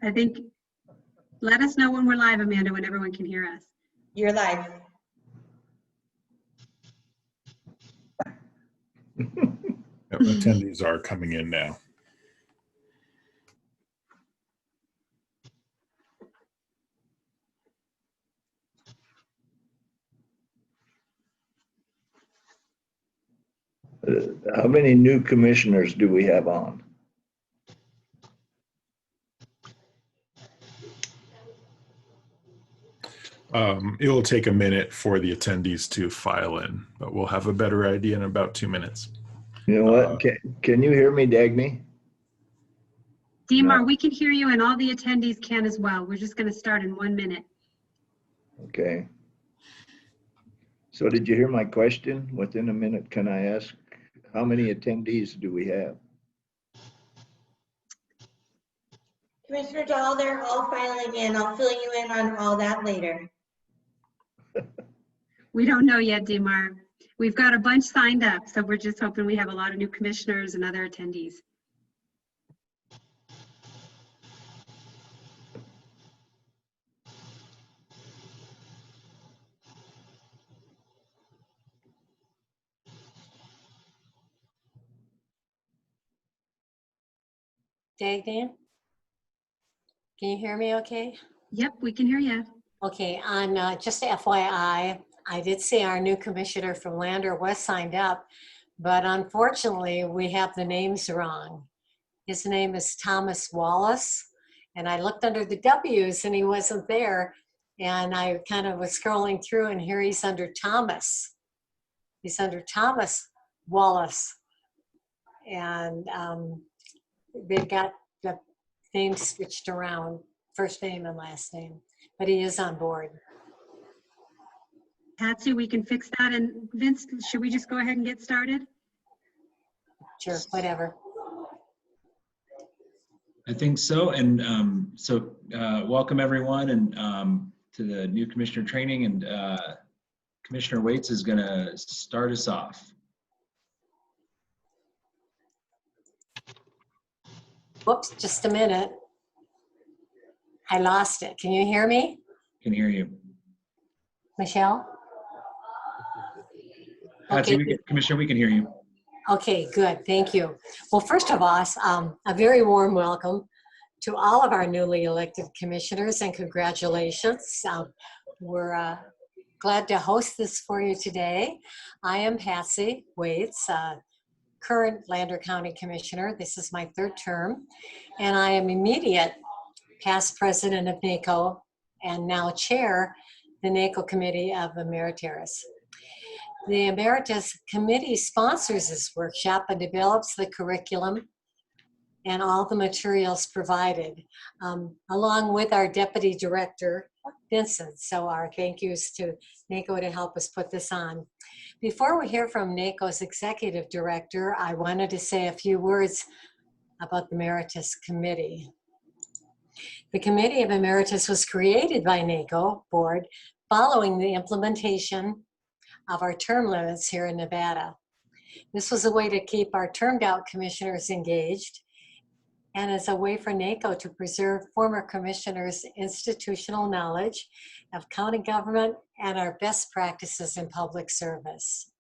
I think, let us know when we're live, Amanda, when everyone can hear us. You're live. Attendees are coming in now. How many new commissioners do we have on? It will take a minute for the attendees to file in, but we'll have a better idea in about 2 minutes. You know what? Can you hear me, Dagny? Dimar, No. we can hear you and all the attendees can as well. We're just going to start in 1 minute. Okay. So did you hear my question? Within a minute, can I ask, how many attendees do we have? Commissioner Dahl, they're all filing in. I'll fill you in on all that later. We don't know yet, Dimar. We've got a bunch signed up, so we're just hoping we have a lot of new commissioners and other attendees. Dagny, can you hear me okay? Yep, we can hear you. Okay, on just FYI, I did see our new commissioner from Lander was signed up, but unfortunately we have the names wrong. His name is Thomas Wallace, and I looked under the W's and he wasn't there, and I kind of was scrolling through and here he's under Thomas. He's under Thomas Wallace, and they've got the names switched around, first name and last name, but he is on board. Patsy, we can fix that. And Vince, should we just go ahead and get started? Sure, whatever. I think so. And welcome everyone and to the new commissioner training, and Commissioner Waits is going to start us off. Whoops, just a minute. I lost it. Can you hear me? Can hear you. Michelle? Patsy, Okay. Commissioner, we can hear you. Okay, good, thank you. Well, first of all, a very warm welcome to all of our newly elected commissioners and congratulations. We're glad to host this for you today. I am Patsy Waits, current Lander County Commissioner. This is my 3rd term, and I am immediate past president of NACO and now chair the NACO Committee of Emeritus. The Emeritus Committee sponsors this workshop and develops the curriculum and all the materials provided, along with our Deputy Director, Vincent. So our thank yous to NACO to help us put this on. Before we hear from NACO's Executive Director, I wanted to say a few words about the Emeritus Committee. The Committee of Emeritus was created by NACO Board following the implementation of our term limits here in Nevada. This was a way to keep our termed out commissioners engaged and as a way for NACO to preserve former commissioners' institutional knowledge of county government and our best practices in public service.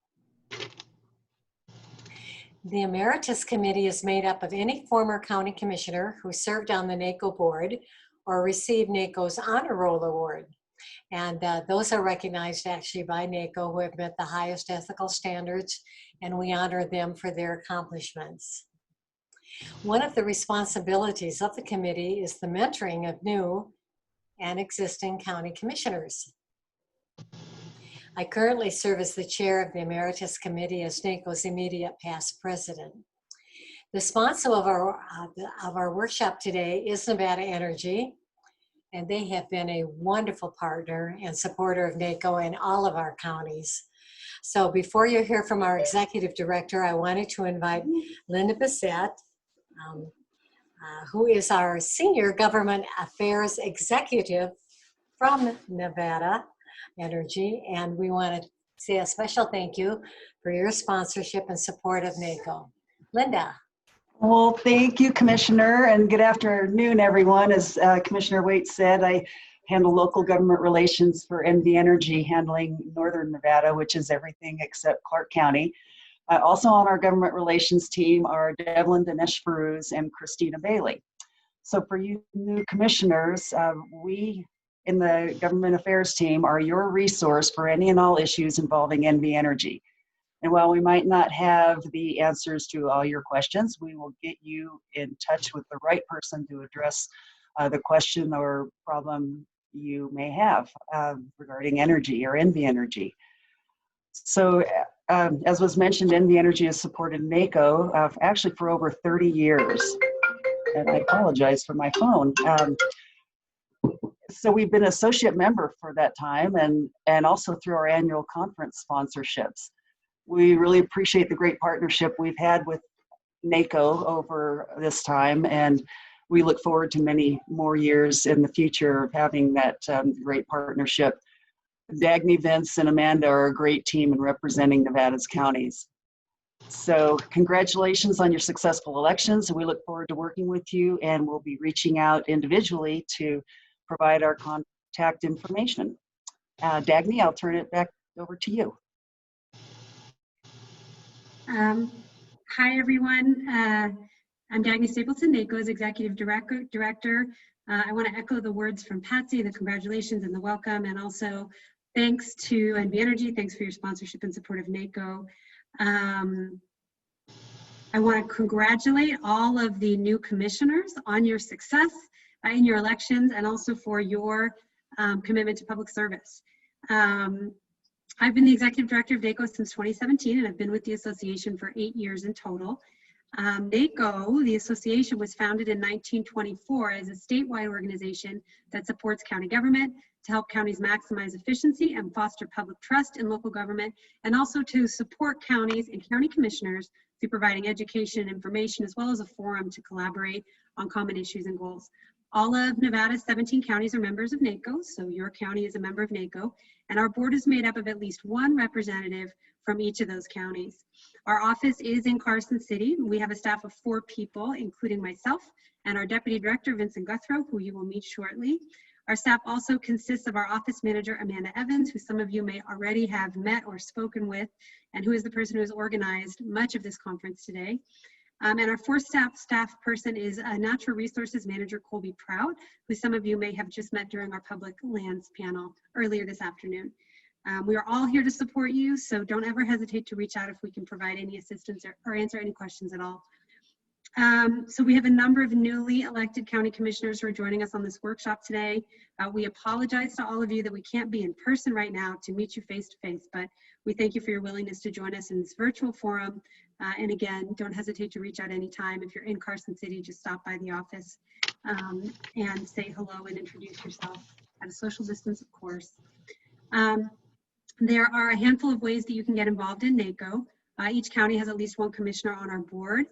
The Emeritus Committee is made up of any former county commissioner who served on the NACO board or received NACO's Honor Roll Award. And those are recognized actually by NACO, who have met the highest ethical standards, and we honor them for their accomplishments. One of the responsibilities of the committee is the mentoring of new and existing county commissioners. I currently serve as the chair of the Emeritus Committee as NACO's immediate past president. The sponsor of our workshop today is Nevada Energy, and they have been a wonderful partner and supporter of NACO in all of our counties. So before you hear from our executive director, I wanted to invite Linda Bissett, who is our Senior Government Affairs Executive from Nevada Energy, and we want to say a special thank you for your sponsorship and support of NACO. Linda. Well, thank you, Commissioner, and good afternoon, everyone. As Commissioner Waite said, I handle local government relations for NV Energy, handling Northern Nevada, which is everything except Clark County. Also on our government relations team are Devlin Dinesh Farooz and Christina Bailey. So for you new commissioners, we in the government affairs team are your resource for any and all issues involving NV Energy. And while we might not have the answers to all your questions, we will get you in touch with the right person to address the question or problem you may have regarding energy or NV Energy. So as was mentioned, NV Energy has supported NACO actually for over 30 years. And I apologize for my phone. So we've been associate member for that time and also through our annual conference sponsorships. We really appreciate the great partnership we've had with NACO over this time, and we look forward to many more years in the future of having that great partnership. Dagny, Vince, and Amanda are a great team in representing Nevada's counties. So congratulations on your successful elections, and we look forward to working with you, and we'll be reaching out individually to provide our contact information. Dagny, I'll turn it back over to you. Hi, everyone. I'm Dagny Stapleton, NACO's Executive Director. I want to echo the words from Patsy, the congratulations and the welcome, and also thanks to NV Energy. Thanks for your sponsorship and support of NACO. I want to congratulate all of the new commissioners on your success in your elections and also for your commitment to public service. I've been the executive director of NACO since 2017, and I've been with the association for 8 years in total. NACO, the association, was founded in 1924 as a statewide organization that supports county government to help counties maximize efficiency and foster public trust in local government, and also to support counties and county commissioners through providing education and information, as well as a forum to collaborate on common issues and goals. All of Nevada's 17 counties are members of NACO, so your county is a member of NACO, and our board is made up of at least one representative from each of those counties. Our office is in Carlson City. We have a staff of 4 people, including myself and our deputy director, Vincent Guthro, who you will meet shortly. Our staff also consists of our office manager, Amanda Evans, who some of you may already have met or spoken with, and who is the person who has organized much of this conference today. And our 4th staff person is Natural Resources Manager Colby Prout, who some of you may have just met during our public lands panel earlier this afternoon. We are all here to support you, so don't ever hesitate to reach out if we can provide any assistance or answer any questions at all. So we have a number of newly elected county commissioners who are joining us on this workshop today. We apologize to all of you that we can't be in person right now to meet you face to face, but we thank you for your willingness to join us in this virtual forum. And again, don't hesitate to reach out anytime. If you're in Carlson City, just stop by the office and say hello and introduce yourself at a social distance, of course. There are a handful of ways that you can get involved in NACO. Each county has at least one commissioner on our board.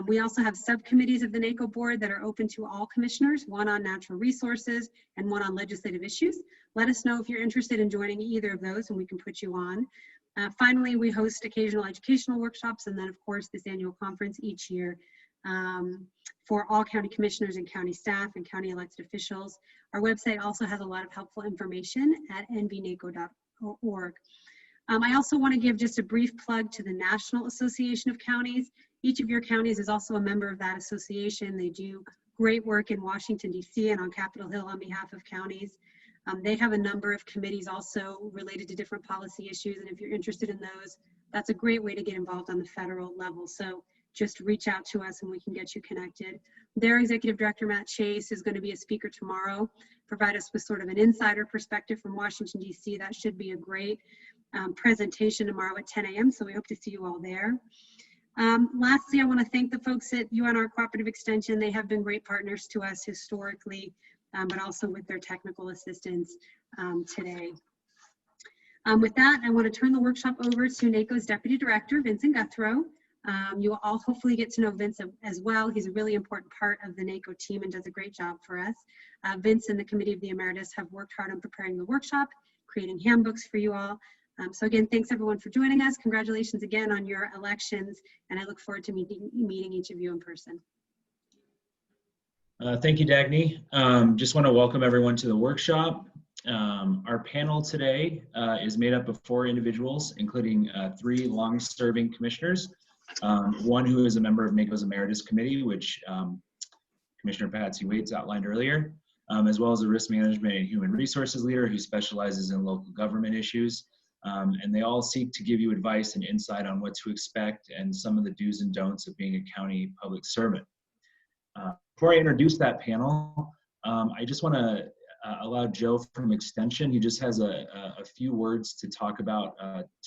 We also have subcommittees of the NACO board that are open to all commissioners, one on natural resources and one on legislative issues. Let us know if you're interested in joining either of those and we can put you on. Finally, we host occasional educational workshops and then of course this annual conference each year for all county commissioners and county staff and county elected officials. Our website also has a lot of helpful information at nvnaco.org. I also want to give just a brief plug to the National Association of Counties. Each of your counties is also a member of that association. They do great work in Washington, D.C. and on Capitol Hill on behalf of counties. They have a number of committees also related to different policy issues, and if you're interested in those, that's a great way to get involved on the federal level. So just reach out to us and we can get you connected. Their executive director, Matt Chase, is going to be a speaker tomorrow, provide us with sort of an insider perspective from Washington, D.C. That should be a great presentation tomorrow at 10 a.m. So we hope to see you all there. Lastly, I want to thank the folks at UNR Cooperative Extension. They have been great partners to us historically, but also with their technical assistance today. With that, I want to turn the workshop over to NACO's Deputy Director, Vincent Guthro. You will all hopefully get to know Vince as well. He's a really important part of the NACO team and does a great job for us. Vince and the Committee of the Emeritus have worked hard on preparing the workshop, creating handbooks for you all. So again, thanks everyone for joining us. Congratulations again on your elections, and I look forward to meeting each of you in person. Thank you, Dagny. Just want to welcome everyone to the workshop. Our panel today is made up of 4 individuals, including 3 long-serving commissioners, one who is a member of NACO's Emeritus Committee, which Commissioner Patsy Waits outlined earlier, as well as a risk management and human resources leader who specializes in local government issues. And they all seek to give you advice and insight on what to expect and some of the do's and don'ts of being a county public servant. Before I introduce that panel, I just want to allow Joe from Extension. He just has a few words to talk about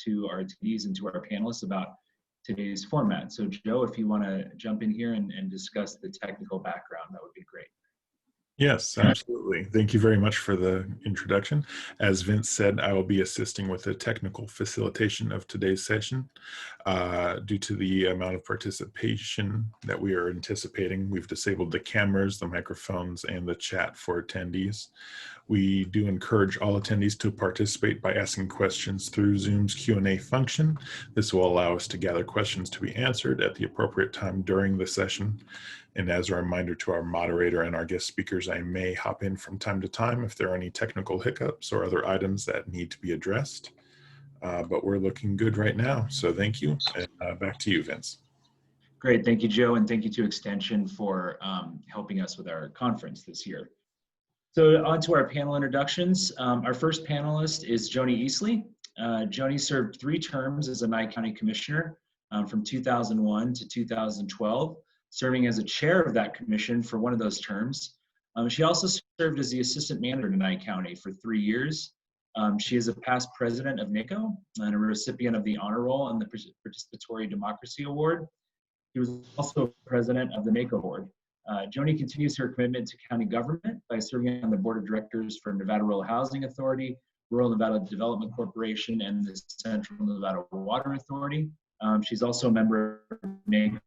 to our attendees and to our panelists about today's format. So Joe, if you want to jump in here and discuss the technical background, that would be great. Yes, absolutely. Thank you very much for the introduction. As Vince said, I will be assisting with the technical facilitation of today's session. Due to the amount of participation that we are anticipating, we've disabled the cameras, the microphones, and the chat for attendees. We do encourage all attendees to participate by asking questions through Zoom's Q&A function. This will allow us to gather questions to be answered at the appropriate time during the session. And as a reminder to our moderator and our guest speakers, I may hop in from time to time if there are any technical hiccups or other items that need to be addressed. But we're looking good right now. So thank you. And back to you, Vince. Great. Thank you, Joe. And thank you to Extension for helping us with our conference this year. So on to our panel introductions. Our first panelist is Joni Easley. Joni served 3 terms as a Nye County Commissioner from 2001 to 2012. Serving as a chair of that commission for one of those terms. She also served as the assistant manager in Nye County for 3 years. She is a past president of NACO and a recipient of the Honor Roll and the Participatory Democracy Award. She was also president of the NACO Board. Joni continues her commitment to county government by serving on the board of directors for Nevada Rural Housing Authority, Rural Nevada Development Corporation, and the Central Nevada Water Authority. She's also a member of NACO's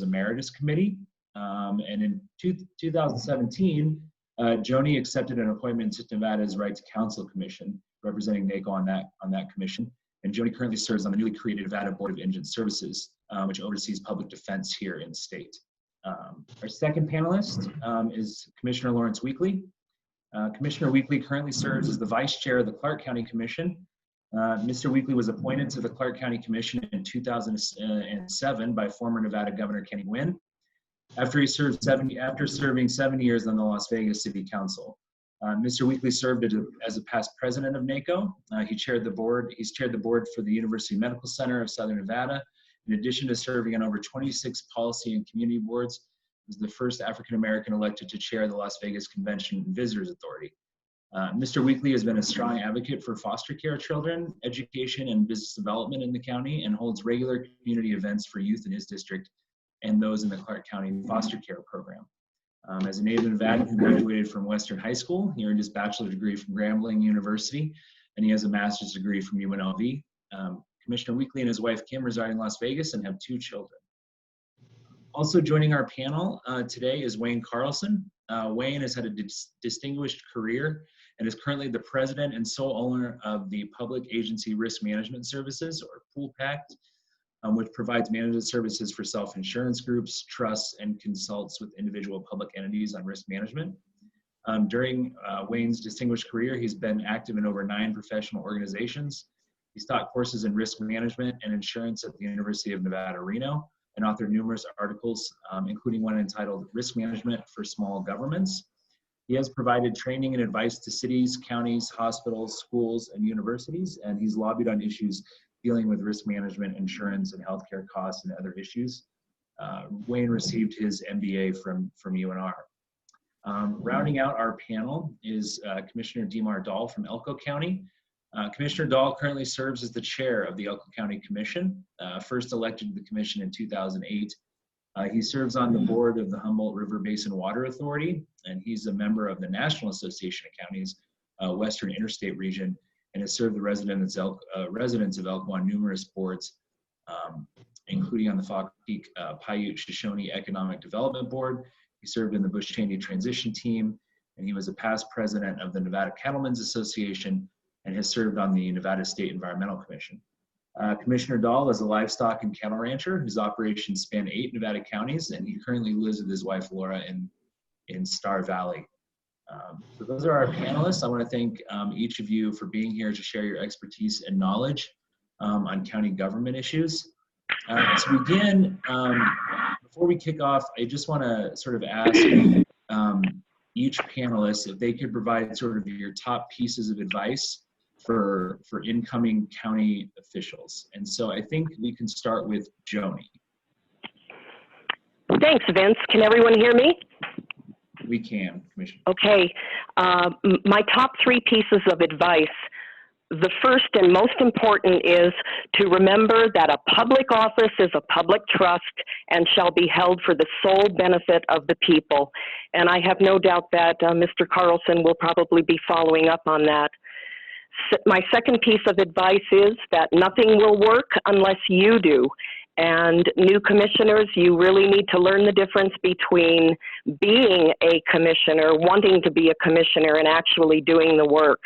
Emeritus Committee, and in 2017, Joni accepted an appointment to Nevada's Right to Counsel Commission, representing NACO on that commission. And Joni currently serves on the newly created Nevada Board of Indigent Services, which oversees public defense here in state. Our second panelist is Commissioner Lawrence Weekley. Commissioner Weekley currently serves as the vice chair of the Clark County Commission. Mr. Weekley was appointed to the Clark County Commission in 2007 by former Nevada Governor Kenny Nguyen, after serving 7 years on the Las Vegas City Council. Mr. Weekley served as a past president of NACO. He's chaired the board for the University Medical Center of Southern Nevada. In addition to serving on over 26 policy and community boards, he was the first African American elected to chair the Las Vegas Convention and Visitors Authority. Mr. Weekley has been a strong advocate for foster care children, education, and business development in the county, and holds regular community events for youth in his district and those in the Clark County foster care program. As a native Nevadan who graduated from Western High School, he earned his bachelor's degree from Grambling University, and he has a master's degree from UNLV. Commissioner Weekley and his wife Kim reside in Las Vegas and have 2 children. Also joining our panel today is Wayne Carlson. Wayne has had a distinguished career and is currently the president and sole owner of the Public Agency Risk Management Services, or POOLPACT, which provides management services for self-insurance groups, trusts, and consults with individual public entities on risk management. During Wayne's distinguished career, he's been active in over 9 professional organizations. He's taught courses in risk management and insurance at the University of Nevada, Reno, and authored numerous articles, including one entitled Risk Management for Small Governments. He has provided training and advice to cities, counties, hospitals, schools, and universities, and he's lobbied on issues dealing with risk management, insurance, and healthcare costs and other issues. Wayne received his MBA from UNR. Rounding out our panel is Commissioner Demar Dahl from Elko County. Commissioner Dahl currently serves as the chair of the Elko County Commission, first elected to the commission in 2008. He serves on the board of the Humboldt River Basin Water Authority, and he's a member of the National Association of Counties Western Interstate Region, and has served the residents of Elko on numerous boards, including on the Fox Peak Paiute Shoshone Economic Development Board. He served in the Bush Cheney Transition Team, and he was a past president of the Nevada Cattlemen's Association, and has served on the Nevada State Environmental Commission. Commissioner Dahl is a livestock and cattle rancher whose operations span 8 Nevada counties, and he currently lives with his wife Laura in Star Valley. So those are our panelists. I want to thank each of you for being here to share your expertise and knowledge on county government issues. To begin, before we kick off, I just want to sort of ask each panelist if they could provide sort of your top pieces of advice for incoming county officials. And so I think we can start with Joni. Thanks, Vince. Can everyone hear me? We can, Commissioner. Okay. My top 3 pieces of advice. The first and most important is to remember that a public office is a public trust and shall be held for the sole benefit of the people. And I have no doubt that Mr. Carlson will probably be following up on that. My second piece of advice is that nothing will work unless you do. And new commissioners, you really need to learn the difference between being a commissioner, wanting to be a commissioner, and actually doing the work.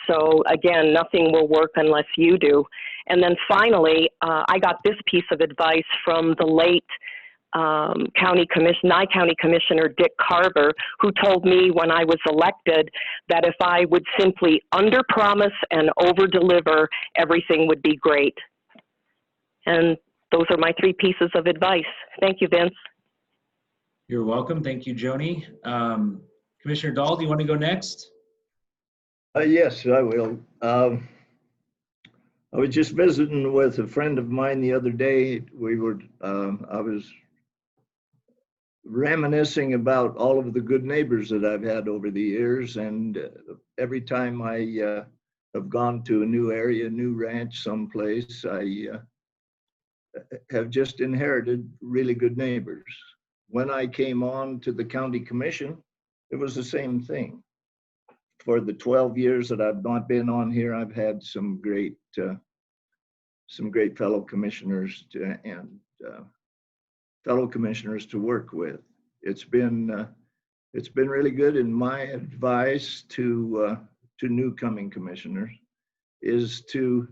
So again, nothing will work unless you do. And then finally, I got this piece of advice from the late Nye County Commissioner Dick Carver, who told me when I was elected that if I would simply underpromise and overdeliver, everything would be great. And those are my 3 pieces of advice. Thank you, Vince. You're welcome. Thank you, Joni. Commissioner Dahl, do you want to go next? Yes, I will. I was just visiting with a friend of mine the other day. I was reminiscing about all of the good neighbors that I've had over the years, and every time I have gone to a new area, new ranch someplace, I have just inherited really good neighbors. When I came on to the county commission, it was the same thing. For the 12 years that I've not been on here, I've had some great fellow commissioners fellow commissioners to work with. It's been really good. And my advice to new coming commissioners is to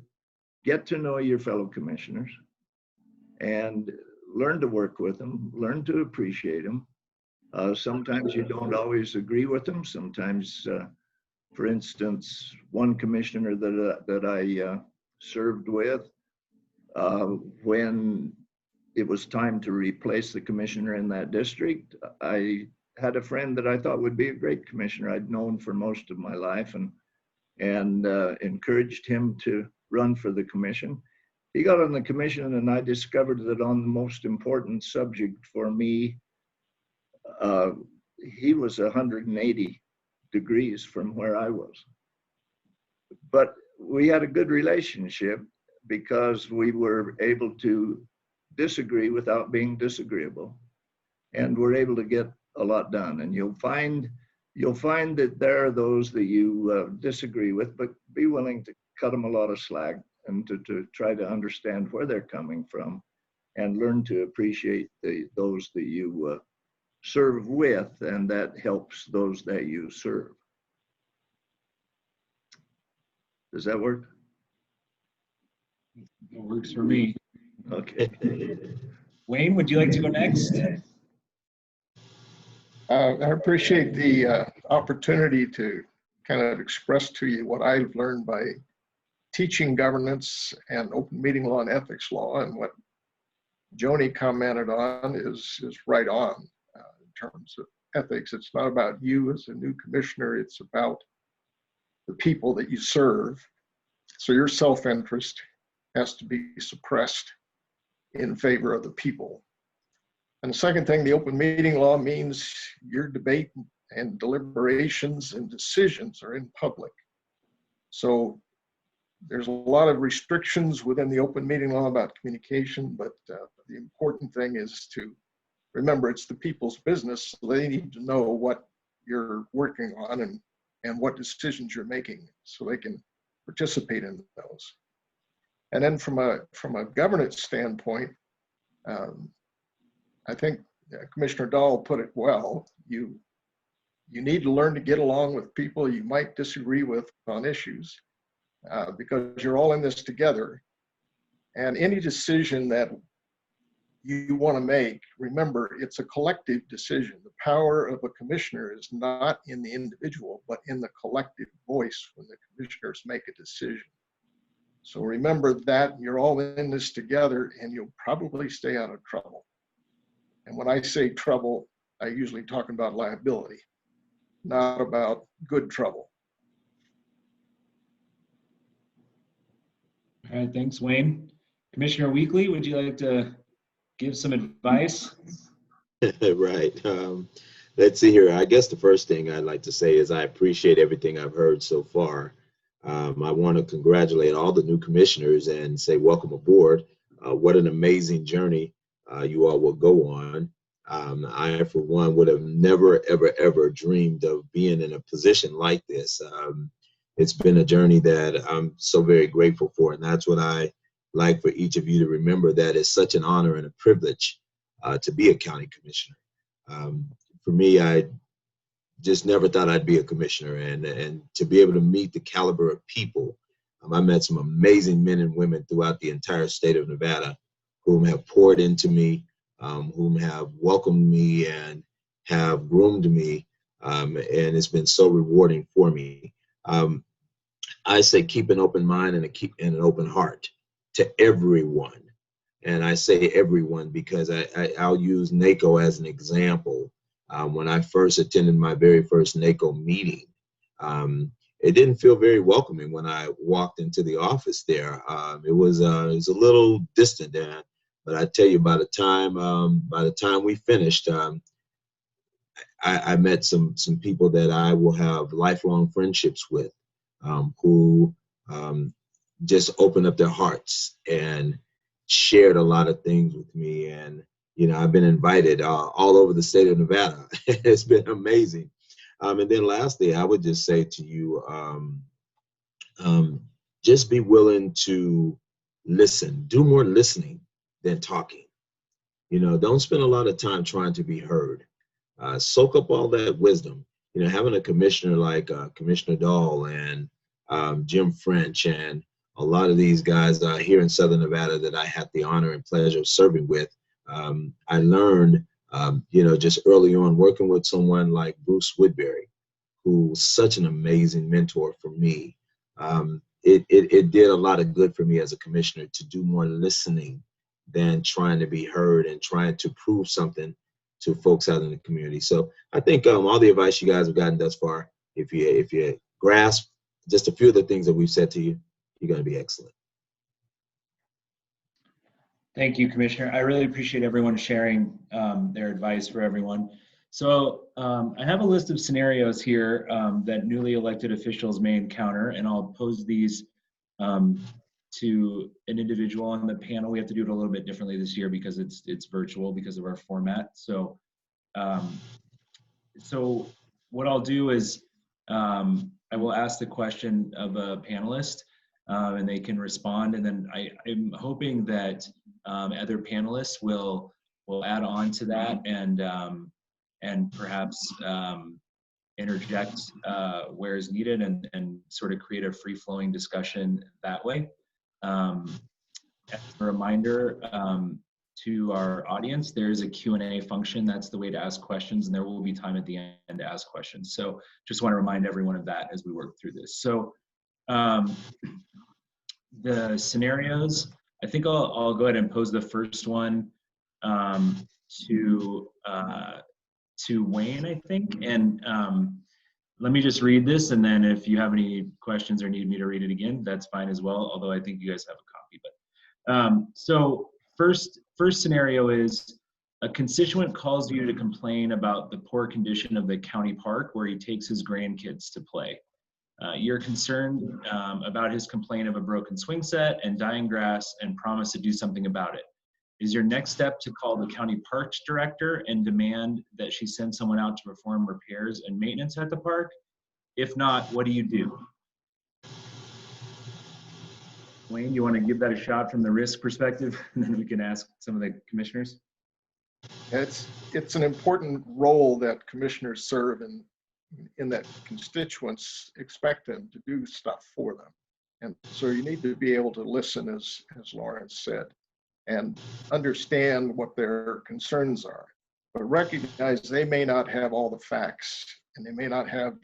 get to know your fellow commissioners and learn to work with them, learn to appreciate them. Sometimes you don't always agree with them. Sometimes, for instance, one commissioner that I served with, when it was time to replace the commissioner in that district, I had a friend that I thought would be a great commissioner. I'd known for most of my life, and encouraged him to run for the commission. He got on the commission, and I discovered that on the most important subject for me, he was 180 degrees from where I was. But we had a good relationship because we were able to disagree without being disagreeable, and we're able to get a lot done. And you'll find that there are those that you disagree with, but be willing to cut them a lot of slack and to try to understand where they're coming from and learn to appreciate those that you serve with, and that helps those that you serve. Does that work? It works for me. Okay. Wayne, would you like to go next? I appreciate the opportunity to kind of express to you what I've learned by teaching governance and open meeting law and ethics law, and what Joni commented on is right on in terms of ethics. It's not about you as a new commissioner, it's about the people that you serve. So your self-interest has to be suppressed in favor of the people. And the second thing, the open meeting law means your debate and deliberations and decisions are in public. So there's a lot of restrictions within the open meeting law about communication, but the important thing is to remember it's the people's business. So they need to know what you're working on and what decisions you're making so they can participate in those. And then from a governance standpoint, I think Commissioner Dahl put it well. You need to learn to get along with people you might disagree with on issues, because you're all in this together. And any decision that you want to make, remember, it's a collective decision. The power of a commissioner is not in the individual, but in the collective voice when the commissioners make a decision. So remember that you're all in this together, and you'll probably stay out of trouble. And when I say trouble, I usually talk about liability, not about good trouble. All right, thanks, Wayne. Commissioner Weekley, would you like to give some advice? Right. Let's see here. I guess the first thing I'd like to say is I appreciate everything I've heard so far. I want to congratulate all the new commissioners and say welcome aboard. What an amazing journey you all will go on. I, for one, would have never, ever, ever dreamed of being in a position like this. It's been a journey that I'm so very grateful for, and that's what I like for each of you to remember, that it's such an honor and a privilege to be a county commissioner. For me, I just never thought I'd be a commissioner, and to be able to meet the caliber of people. I met some amazing men and women throughout the entire state of Nevada whom have poured into me, whom have welcomed me and have groomed me, and it's been so rewarding for me. I say keep an open mind and an open heart to everyone. And I say everyone because I'll use NACO as an example. When I first attended my very first NACO meeting, it didn't feel very welcoming when I walked into the office there. It was a little distant, but I tell you, by the time we finished, I met some people that I will have lifelong friendships with, who just opened up their hearts and shared a lot of things with me. And you know, I've been invited all over the state of Nevada. It's been amazing. And then lastly, I would just say to you, just be willing to listen. Do more listening than talking. You know, don't spend a lot of time trying to be heard. Soak up all that wisdom. You know, having a commissioner like Commissioner Dahl and Jim French and a lot of these guys here in Southern Nevada that I had the honor and pleasure of serving with, I learned, you know, just early on working with someone like Bruce Woodbury, who was such an amazing mentor for me. It did a lot of good for me as a commissioner to do more listening than trying to be heard and trying to prove something to folks out in the community. So I think all the advice you guys have gotten thus far, if you grasp just a few of the things that we've said to you, you're going to be excellent. Thank you, Commissioner. I really appreciate everyone sharing their advice for everyone. So I have a list of scenarios here that newly elected officials may encounter, and I'll pose these to an individual on the panel. We have to do it a little bit differently this year because it's virtual because of our format. So so what I'll do is I will ask the question of a panelist and they can respond, and then I'm hoping that other panelists will add on to that and perhaps interject where is needed and sort of create a free-flowing discussion that way. As a reminder to our audience, there's a Q&A function. That's the way to ask questions, and there will be time at the end to ask questions. So just want to remind everyone of that as we work through this. So the scenarios, I think I'll go ahead and pose the first one to Wayne, I think. And let me just read this, and then if you have any questions or need me to read it again, that's fine as well, although I think you guys have a copy. But so first scenario is a constituent calls you to complain about the poor condition of the county park where he takes his grandkids to play. You're concerned about his complaint of a broken swing set and dying grass and promise to do something about it. Is your next step to call the county parks director and demand that she send someone out to perform repairs and maintenance at the park? If not, what do you do? Wayne, you want to give that a shot from the risk perspective, and then we can ask some of the commissioners? It's an important role that commissioners serve in that constituents expect them to do stuff for them. And so you need to be able to listen, as Lawrence said, and understand what their concerns are, but recognize they may not have all the facts and they may not have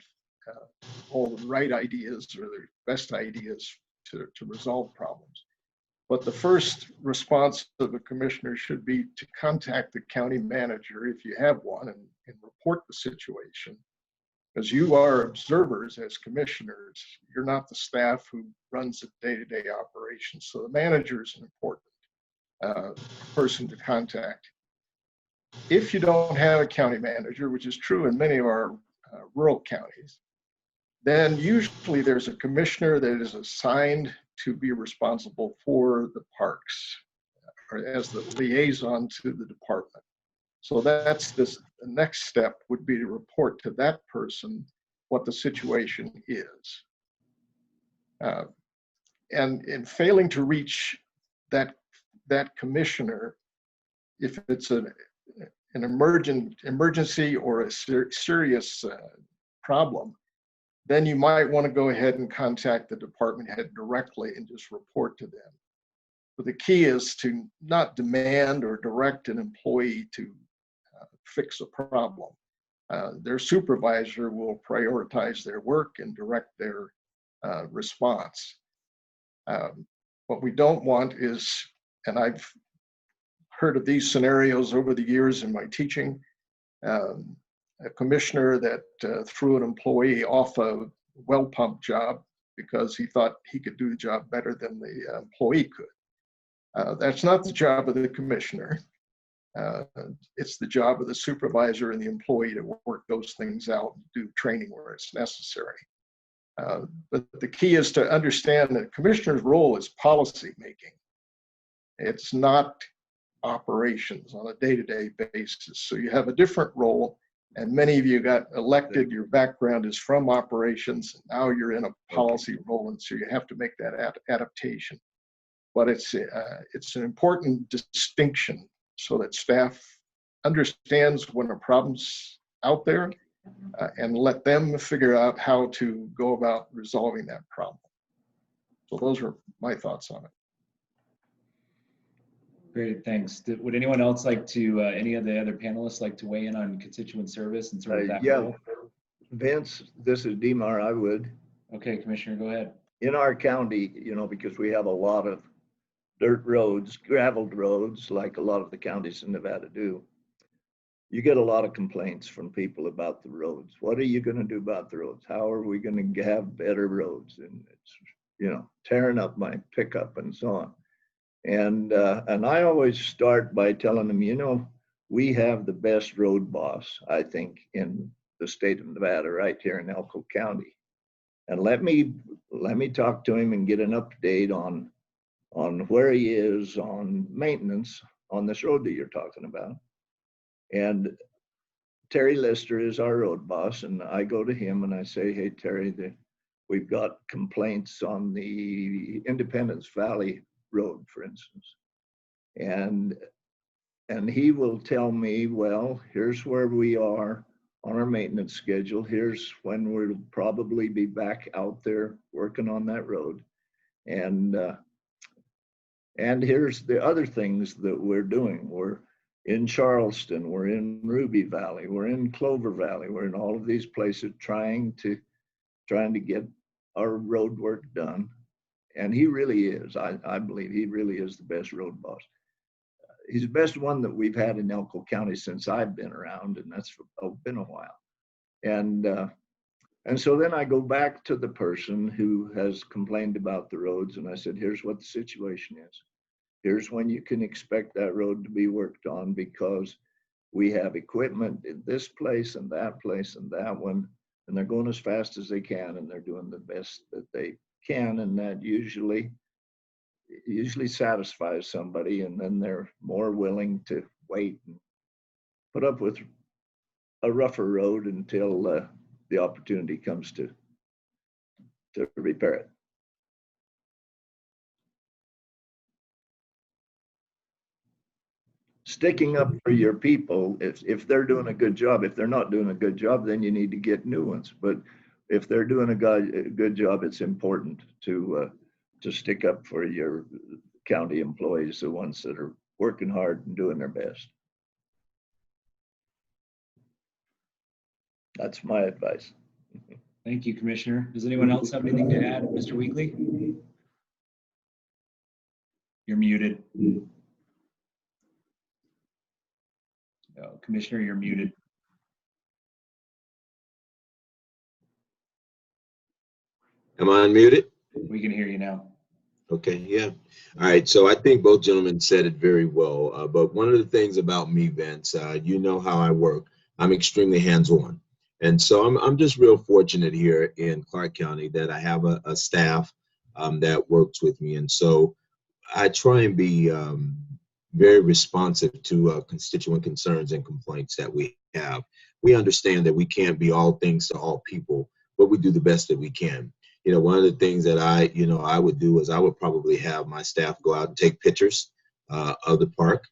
all the right ideas or the best ideas to resolve problems. But the first response of a commissioner should be to contact the county manager, if you have one, and report the situation. Because you are observers as commissioners. You're not the staff who runs the day-to-day operations. So the manager is an important person to contact. If you don't have a county manager, which is true in many of our rural counties, then usually there's a commissioner that is assigned to be responsible for the parks, or as the liaison to the department. So that's the next step would be to report to that person what the situation is. And in failing to reach that commissioner, if it's an emergency or a serious problem, then you might want to go ahead and contact the department head directly and just report to them. But the key is to not demand or direct an employee to fix a problem. Their supervisor will prioritize their work and direct their response. What we don't want is, and I've heard of these scenarios over the years in my teaching, a commissioner that threw an employee off a well pump job because he thought he could do the job better than the employee could. That's not the job of the commissioner. It's the job of the supervisor and the employee to work those things out and do training where it's necessary. But the key is to understand that the commissioner's role is policy making. It's not operations on a day-to-day basis. So you have a different role, and many of you got elected, your background is from operations, and now you're in a policy role, and so you have to make that adaptation. But it's an important distinction so that staff understands when a problem's out there and let them figure out how to go about resolving that problem. So those are my thoughts on it. Great, thanks. Would anyone else like to, any of the other panelists like to weigh in on constituent service and sort of that role? Vince, this is Demar, I would. Okay, Commissioner, go ahead. In our county, because we have a lot of dirt roads, graveled roads, like a lot of the counties in Nevada do, you get a lot of complaints from people about the roads. What are you going to do about the roads? How are we going to have better roads? And it's, tearing up my pickup and so on. And I always start by telling them, we have the best road boss, I think, in the state of Nevada, right here in Elko County. And let me talk to him and get an update on where he is on maintenance on this road that you're talking about. And Terry Lister is our road boss, and I go to him and I say, hey, Terry, we've got complaints on the Independence Valley Road, for instance. And he will tell me, well, here's where we are on our maintenance schedule. Here's when we'll probably be back out there working on that road. And here's the other things that we're doing. We're in Charleston, we're in Ruby Valley, we're in Clover Valley, we're in all of these places trying to get our road work done. And he really is, I believe he really is the best road boss. He's the best one that we've had in Elko County since I've been around, and that's been a while. And so then I go back to the person who has complained about the roads, and I said, here's what the situation is. Here's when you can expect that road to be worked on, because we have equipment in this place and that one, and they're going as fast as they can, and they're doing the best that they can, and that usually satisfies somebody, and then they're more willing to wait and put up with a rougher road until the opportunity comes to repair it. Sticking up for your people, if they're doing a good job. If they're not doing a good job, then you need to get new ones. But if they're doing a good job, it's important to to stick up for your county employees, the ones that are working hard and doing their best. That's my advice. Thank you, Commissioner. Does anyone else have anything to add? Mr. Weekley? You're muted. No, Commissioner, you're muted. Am I unmuted? We can hear you now. Okay, yeah. All right, so I think both gentlemen said it very well. But one of the things about me, Vince, you know how I work. I'm extremely hands-on. And so I'm just real fortunate here in Clark County that I have a staff that works with me. And so I try and be very responsive to constituent concerns and complaints that we have. We understand that we can't be all things to all people, but we do the best that we can. You know, one of the things that I would do is I would probably have my staff go out and take pictures of the park.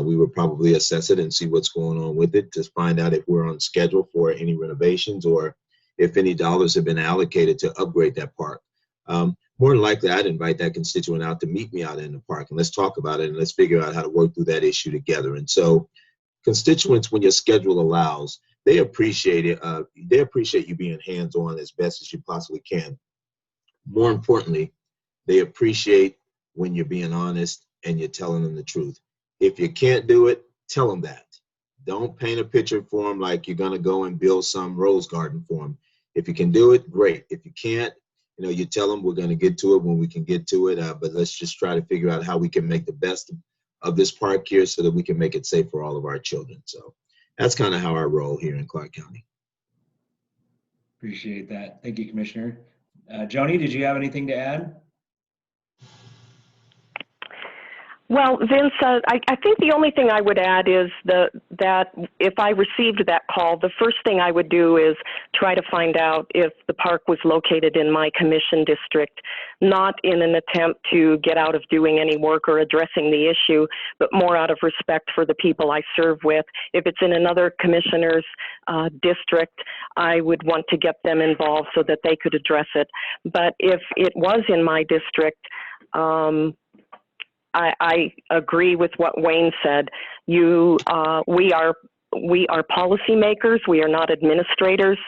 We would probably assess it and see what's going on with it to find out if we're on schedule for any renovations or if any dollars have been allocated to upgrade that park. More than likely, I'd invite that constituent out to meet me out in the park and let's talk about it and let's figure out how to work through that issue together. And so constituents, when your schedule allows, they appreciate it. They appreciate you being hands-on as best as you possibly can. More importantly, they appreciate when you're being honest and you're telling them the truth. If you can't do it, tell them that. Don't paint a picture for them like you're going to go and build some rose garden for them. If you can do it, great. If you can't, you know, you tell them we're going to get to it when we can get to it. But let's just try to figure out how we can make the best of this park here so that we can make it safe for all of our children. So that's kind of how I roll here in Clark County. Appreciate that. Thank you, Commissioner. Joni, did you have anything to add? Well, Vince, I think the only thing I would add is that if I received that call, the first thing I would do is try to find out if the park was located in my commission district, not in an attempt to get out of doing any work or addressing the issue, but more out of respect for the people I serve with. If it's in another commissioner's district, I would want to get them involved so that they could address it. But if it was in my district, I agree with what Wayne said. We are policymakers. We are not administrators.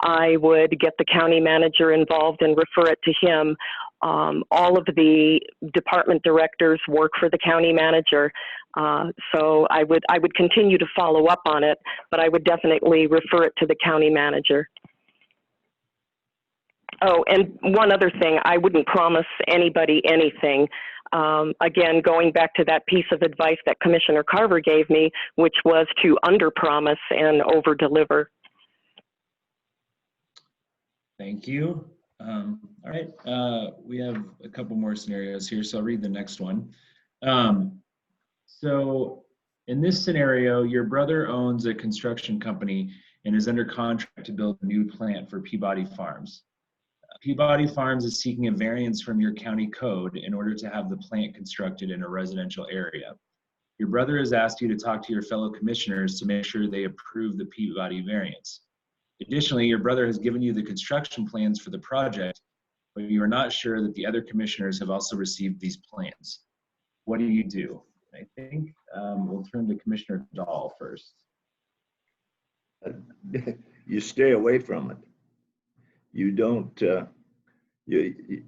I would get the county manager involved and refer it to him. All of the department directors work for the county manager. So I would continue to follow up on it, but I would definitely refer it to the county manager. Oh, and one other thing, I wouldn't promise anybody anything. Again, going back to that piece of advice that Commissioner Carver gave me, which was to under-promise and over-deliver. Thank you. All right, we have a couple more scenarios here, so I'll read the next one. So in this scenario, your brother owns a construction company and is under contract to build a new plant for Peabody Farms. Peabody Farms is seeking a variance from your county code in order to have the plant constructed in a residential area. Your brother has asked you to talk to your fellow commissioners to make sure they approve the Peabody variance. Additionally, your brother has given you the construction plans for the project, but you are not sure that the other commissioners have also received these plans. What do you do? I think we'll turn to Commissioner Dahl first. You stay away from it. You don't, you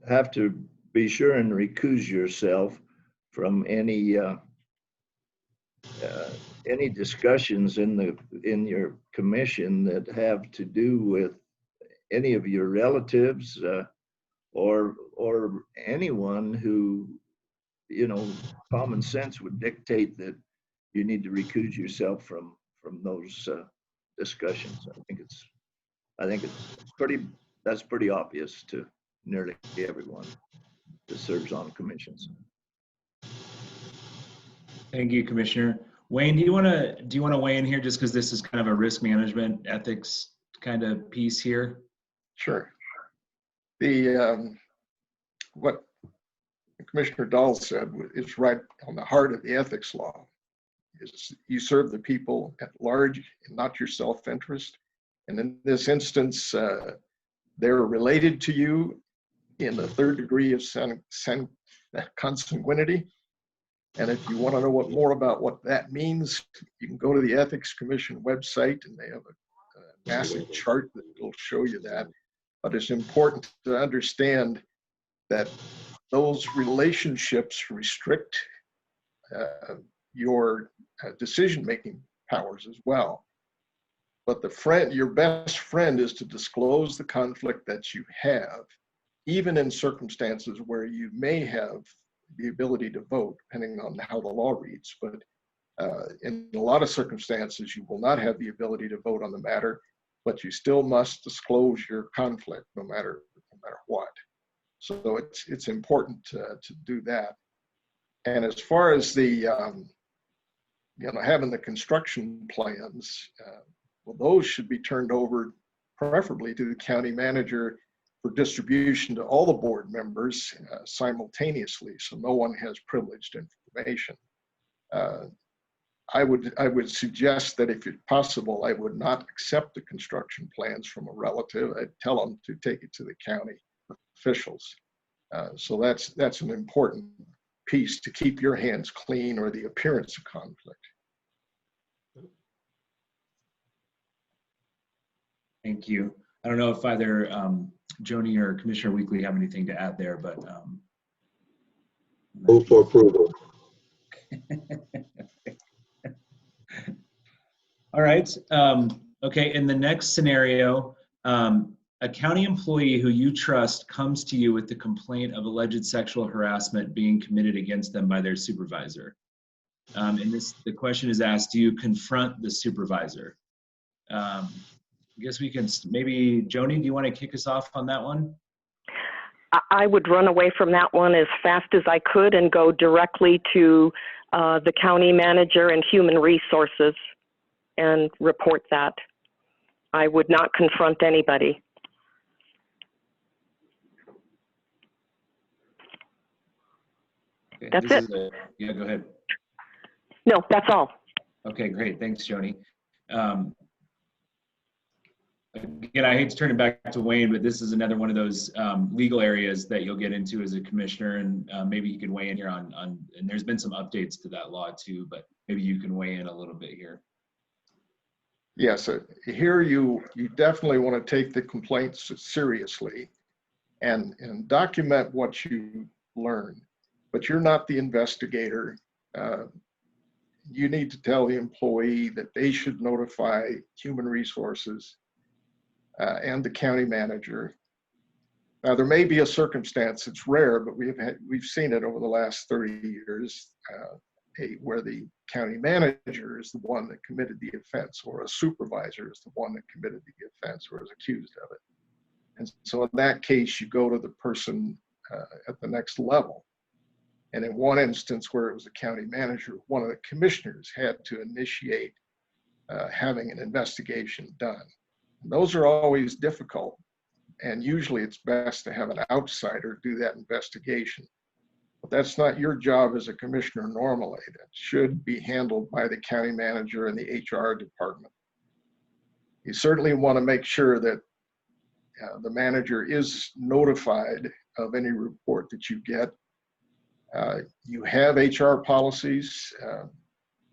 have to be sure and recuse yourself from any discussions in your commission that have to do with any of your relatives or anyone who, you know, common sense would dictate that you need to recuse yourself from those discussions. I think that's pretty obvious to nearly everyone that serves on commissions. Thank you, Commissioner. Wayne, do you want to weigh in here just because this is kind of a risk management ethics kind of piece here? Sure. What Commissioner Dahl said is right on the heart of the ethics law. Is you serve the people at large and not your self-interest. And in this instance, they're related to you in the third degree of consanguinity. And if you want to know more about what that means, you can go to the Ethics Commission website, and they have a massive chart that will show you that. But it's important to understand that those relationships restrict your decision-making powers as well. But your best friend is to disclose the conflict that you have, even in circumstances where you may have the ability to vote, depending on how the law reads. But in a lot of circumstances, you will not have the ability to vote on the matter, but you still must disclose your conflict no matter what. So it's important to do that. And as far as the having the construction plans, well, those should be turned over preferably to the county manager for distribution to all the board members simultaneously, so no one has privileged information. I would suggest that if it's possible, I would not accept the construction plans from a relative. I'd tell them to take it to the county officials. So that's an important piece to keep your hands clean or the appearance of conflict. Thank you. I don't know if either Joni or Commissioner Weekley have anything to add there, but move for approval. All right. Okay. In the next scenario, a county employee who you trust comes to you with the complaint of alleged sexual harassment being committed against them by their supervisor. And the question is asked, do you confront the supervisor? I guess we can, maybe, Joni, do you want to kick us off on that one? I would run away from that one as fast as I could and go directly to the county manager and human resources and report that. I would not confront anybody. Okay, That's it. Yeah, go ahead. No, that's all. Okay, great. Thanks, Joni. Again, I hate to turn it back to Wayne, but this is another one of those legal areas that you'll get into as a commissioner, and maybe you can weigh in here on, and there's been some updates to that law too, but maybe you can weigh in a little bit here. Yes, here you definitely want to take the complaints seriously and document what you learn, but you're not the investigator. You need to tell the employee that they should notify human resources and the county manager. Now, there may be a circumstance, it's rare, but we've seen it over the last 30 years, where the county manager is the one that committed the offense, or a supervisor is the one that committed the offense or is accused of it. And so in that case, you go to the person at the next level. And in one instance where it was a county manager, one of the commissioners had to initiate having an investigation done. And those are always difficult, and usually it's best to have an outsider do that investigation. But that's not your job as a commissioner normally. That should be handled by the county manager and the HR department. You certainly want to make sure that the manager is notified of any report that you get. You have HR policies,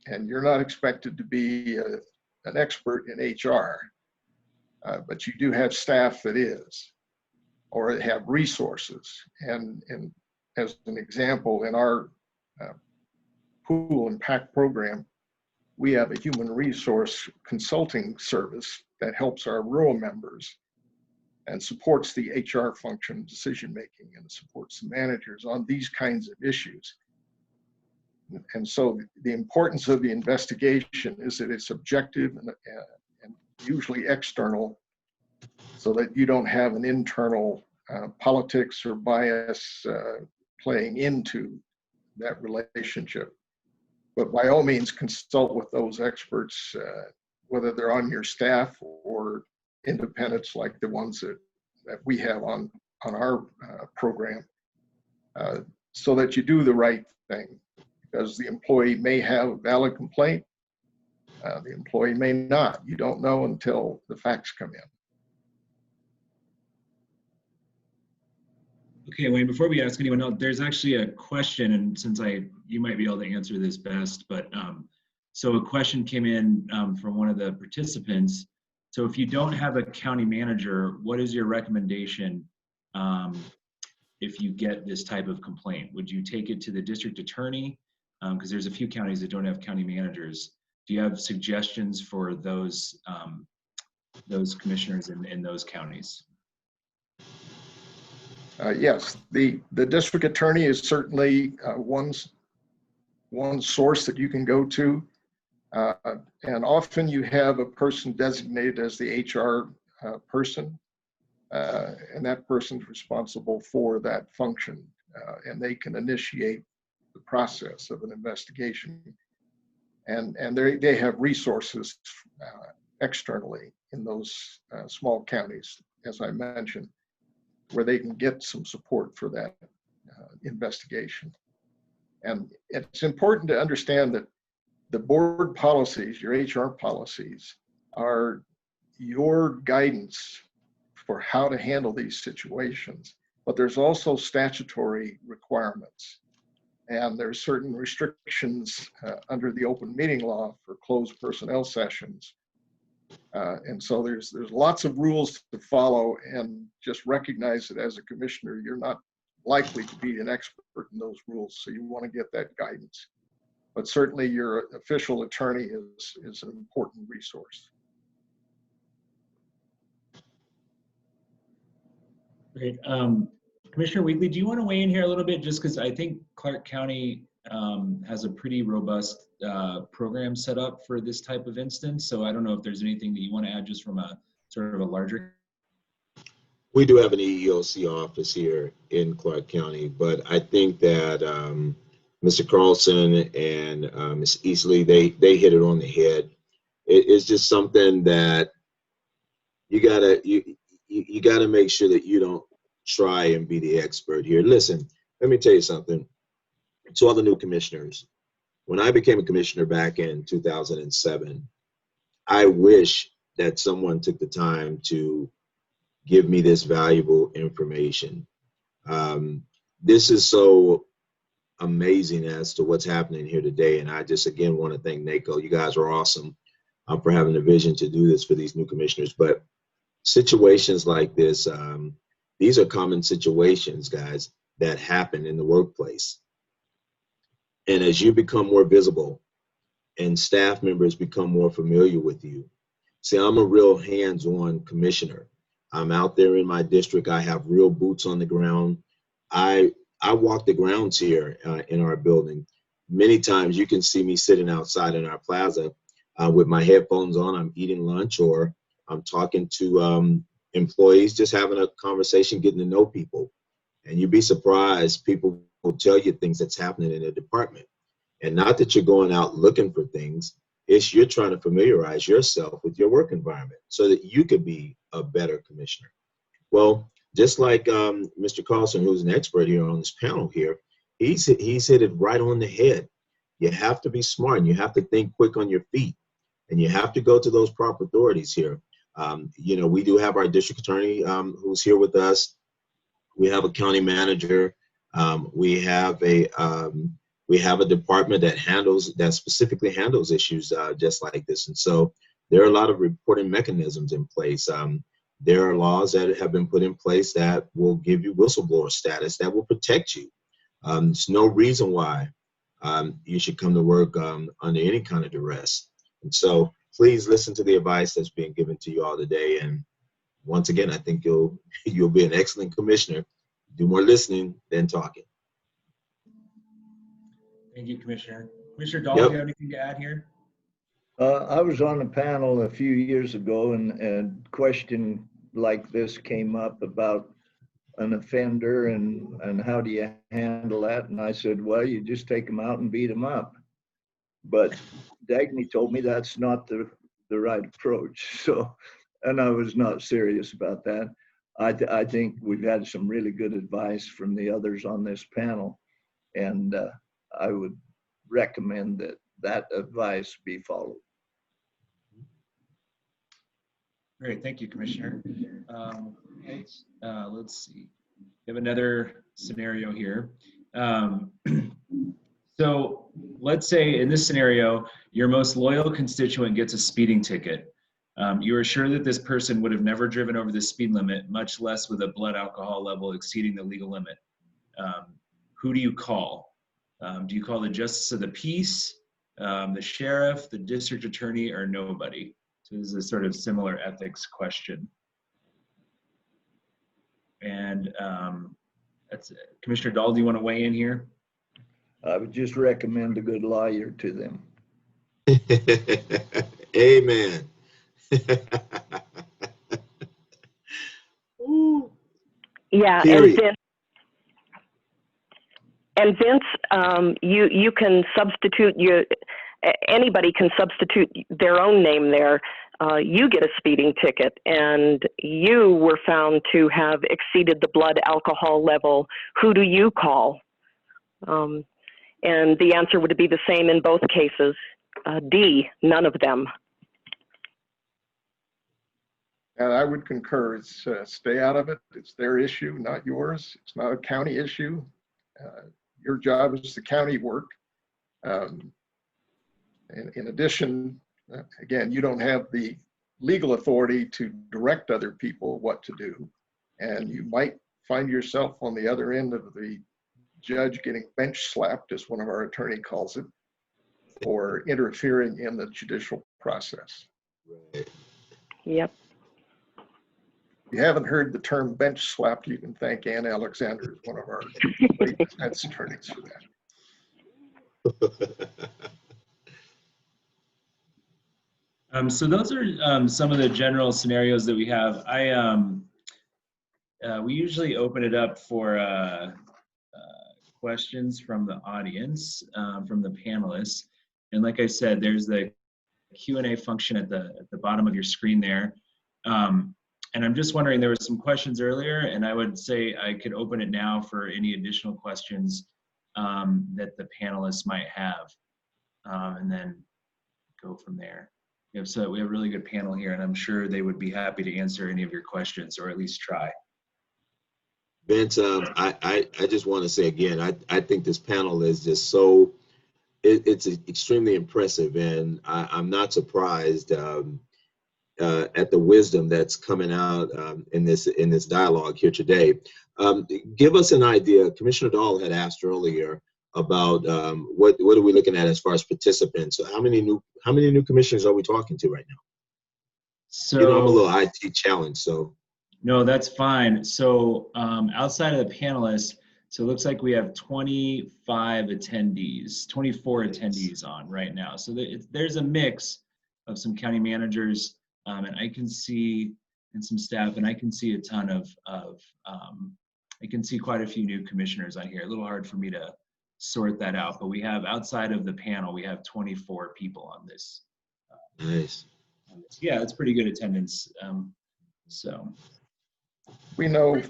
and you're not expected to be an expert in HR, but you do have staff that is, or have resources. And as an example, in our pool and pack program, we have a human resource consulting service that helps our rural members and supports the HR function decision-making and supports the managers on these kinds of issues. And so the importance of the investigation is that it's objective and usually external, so that you don't have an internal politics or bias playing into that relationship. But by all means, consult with those experts, whether they're on your staff or independents like the ones that we have on our program, so that you do the right thing. Because the employee may have a valid complaint, the employee may not. You don't know until the facts come in. Okay, Wayne, before we ask anyone else, there's actually a question, and since you might be able to answer this best, but so a question came in from one of the participants. So if you don't have a county manager, what is your recommendation if you get this type of complaint? Would you take it to the district attorney? Because there's a few counties that don't have county managers. Do you have suggestions for those commissioners in those counties? Yes, the district attorney is certainly one source that you can go to. And often you have a person designated as the HR person, and that person's responsible for that function, and they can initiate the process of an investigation. And they have resources externally in those small counties, as I mentioned, where they can get some support for that investigation. And it's important to understand that the board policies, your HR policies, are your guidance for how to handle these situations. But there's also statutory requirements. And there's certain restrictions under the open meeting law for closed personnel sessions. And so there's lots of rules to follow, and just recognize that as a commissioner, you're not likely to be an expert in those rules. So you want to get that guidance. But certainly your official attorney is an important resource. Great. Commissioner Weekley, do you want to weigh in here a little bit? Just because I think Clark County has a pretty robust program set up for this type of instance. So I don't know if there's anything that you want to add just from a sort of a larger. We do have an EEOC office here in Clark County, but I think that Mr. Carlson and Ms. Easley, they hit it on the head. It's just something that you gotta make sure that you don't try and be the expert here. Listen, let me tell you something. To all the new commissioners, when I became a commissioner back in 2007, I wish that someone took the time to give me this valuable information. This is so amazing as to what's happening here today. And I just, again, want to thank NACO. You guys are awesome for having the vision to do this for these new commissioners. But situations like this, these are common situations, guys, that happen in the workplace. And as you become more visible and staff members become more familiar with you, see, I'm a real hands-on commissioner. I'm out there in my district. I have real boots on the ground. I walk the grounds here in our building. Many times you can see me sitting outside in our plaza with my headphones on. I'm eating lunch, or I'm talking to employees, just having a conversation, getting to know people. And you'd be surprised, people will tell you things that's happening in a department. And not that you're going out looking for things, it's you're trying to familiarize yourself with your work environment so that you could be a better commissioner. Well, just like Mr. Carlson, who's an expert here on this panel here, he's hit it right on the head. You have to be smart, and you have to think quick on your feet, and you have to go to those proper authorities here. You know, we do have our district attorney who's here with us. We have a county manager. We have a department that specifically handles issues just like this. And so there are a lot of reporting mechanisms in place. There are laws that have been put in place that will give you whistleblower status, that will protect you. There's no reason why you should come to work under any kind of duress. And so please listen to the advice that's being given to you all today. And once again, I think you'll be an excellent commissioner. Do more listening than talking. Thank you, Commissioner. Commissioner Dahl, Yep. do you have anything to add here? I was on a panel a few years ago, and a question like this came up about an offender and how do you handle that? And I said, well, you just take them out and beat them up. But Dagny told me that's not the right approach. So, and I was not serious about that. I think we've had some really good advice from the others on this panel, and I would recommend that advice be followed. Great, thank you, Commissioner. Let's see. We have another scenario here. So let's say in this scenario, your most loyal constituent gets a speeding ticket. You are sure that this person would have never driven over the speed limit, much less with a blood alcohol level exceeding the legal limit. Who do you call? Do you call the justice of the peace, the sheriff, the district attorney, or nobody? So this is a sort of similar ethics question. And that's it. Commissioner Dahl, do you want to weigh in here? I would just recommend a good lawyer to them. Amen. Ooh. Yeah, Period. and Vince, you can substitute anybody can substitute their own name there. You get a speeding ticket and you were found to have exceeded the blood alcohol level. Who do you call? And the answer would be the same in both cases. D, none of them. And I would concur. It's stay out of it. It's their issue, not yours. It's not a county issue. Your job is the county work. And in addition, again, you don't have the legal authority to direct other people what to do. And you might find yourself on the other end of the judge getting bench slapped, as one of our attorney calls it, or interfering in the judicial process. Right. Yep. If you haven't heard the term bench slapped, you can thank Ann Alexander, one of our late defense attorneys, for that. So those are some of the general scenarios that we have. We usually open it up for questions from the audience, from the panelists. And like I said, there's the Q&A function at the bottom of your screen there. And I'm just wondering, there were some questions earlier, and I would say I could open it now for any additional questions that the panelists might have, and then go from there. We have a really good panel here, and I'm sure they would be happy to answer any of your questions, or at least try. Vince, I just want to say again, I think this panel is just so, it's extremely impressive, and I'm not surprised at the wisdom that's coming out in this dialogue here today. Give us an idea. Commissioner Dahl had asked earlier about what are we looking at as far as participants. So how many new commissioners are we talking to right now? So, you know, I'm a little IT challenged, so. No, that's fine. So outside of the panelists, so it looks like we have 24 attendees on right now. So there's a mix of some county managers, and I can see, and some staff, and I can see a ton of I can see quite a few new commissioners on here. A little hard for me to sort that out, but we have, outside of the panel, we have 24 people on this. Nice. Yeah, it's pretty good attendance. So We know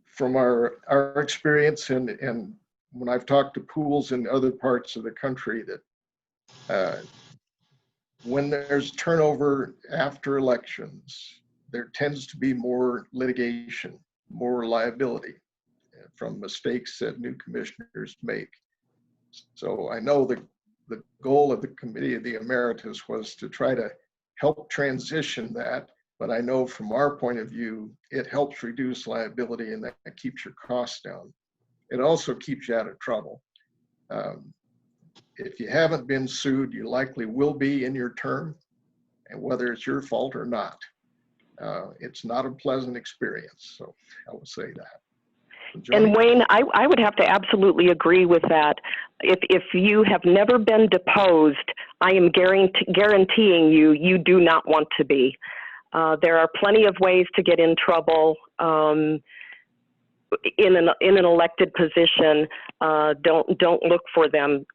from our experience and when I've talked to pools in other parts of the country that when there's turnover after elections, there tends to be more litigation, more liability from mistakes that new commissioners make. So I know the goal of the committee of the Emeritus was to try to help transition that, but I know from our point of view, it helps reduce liability and that keeps your costs down. It also keeps you out of trouble. If you haven't been sued, you likely will be in your term, and whether it's your fault or not. It's not a pleasant experience, so I will say that. And Wayne, I would have to absolutely agree with that. If you have never been deposed, I am guaranteeing you do not want to be. There are plenty of ways to get in trouble in an elected position. Don't look for them.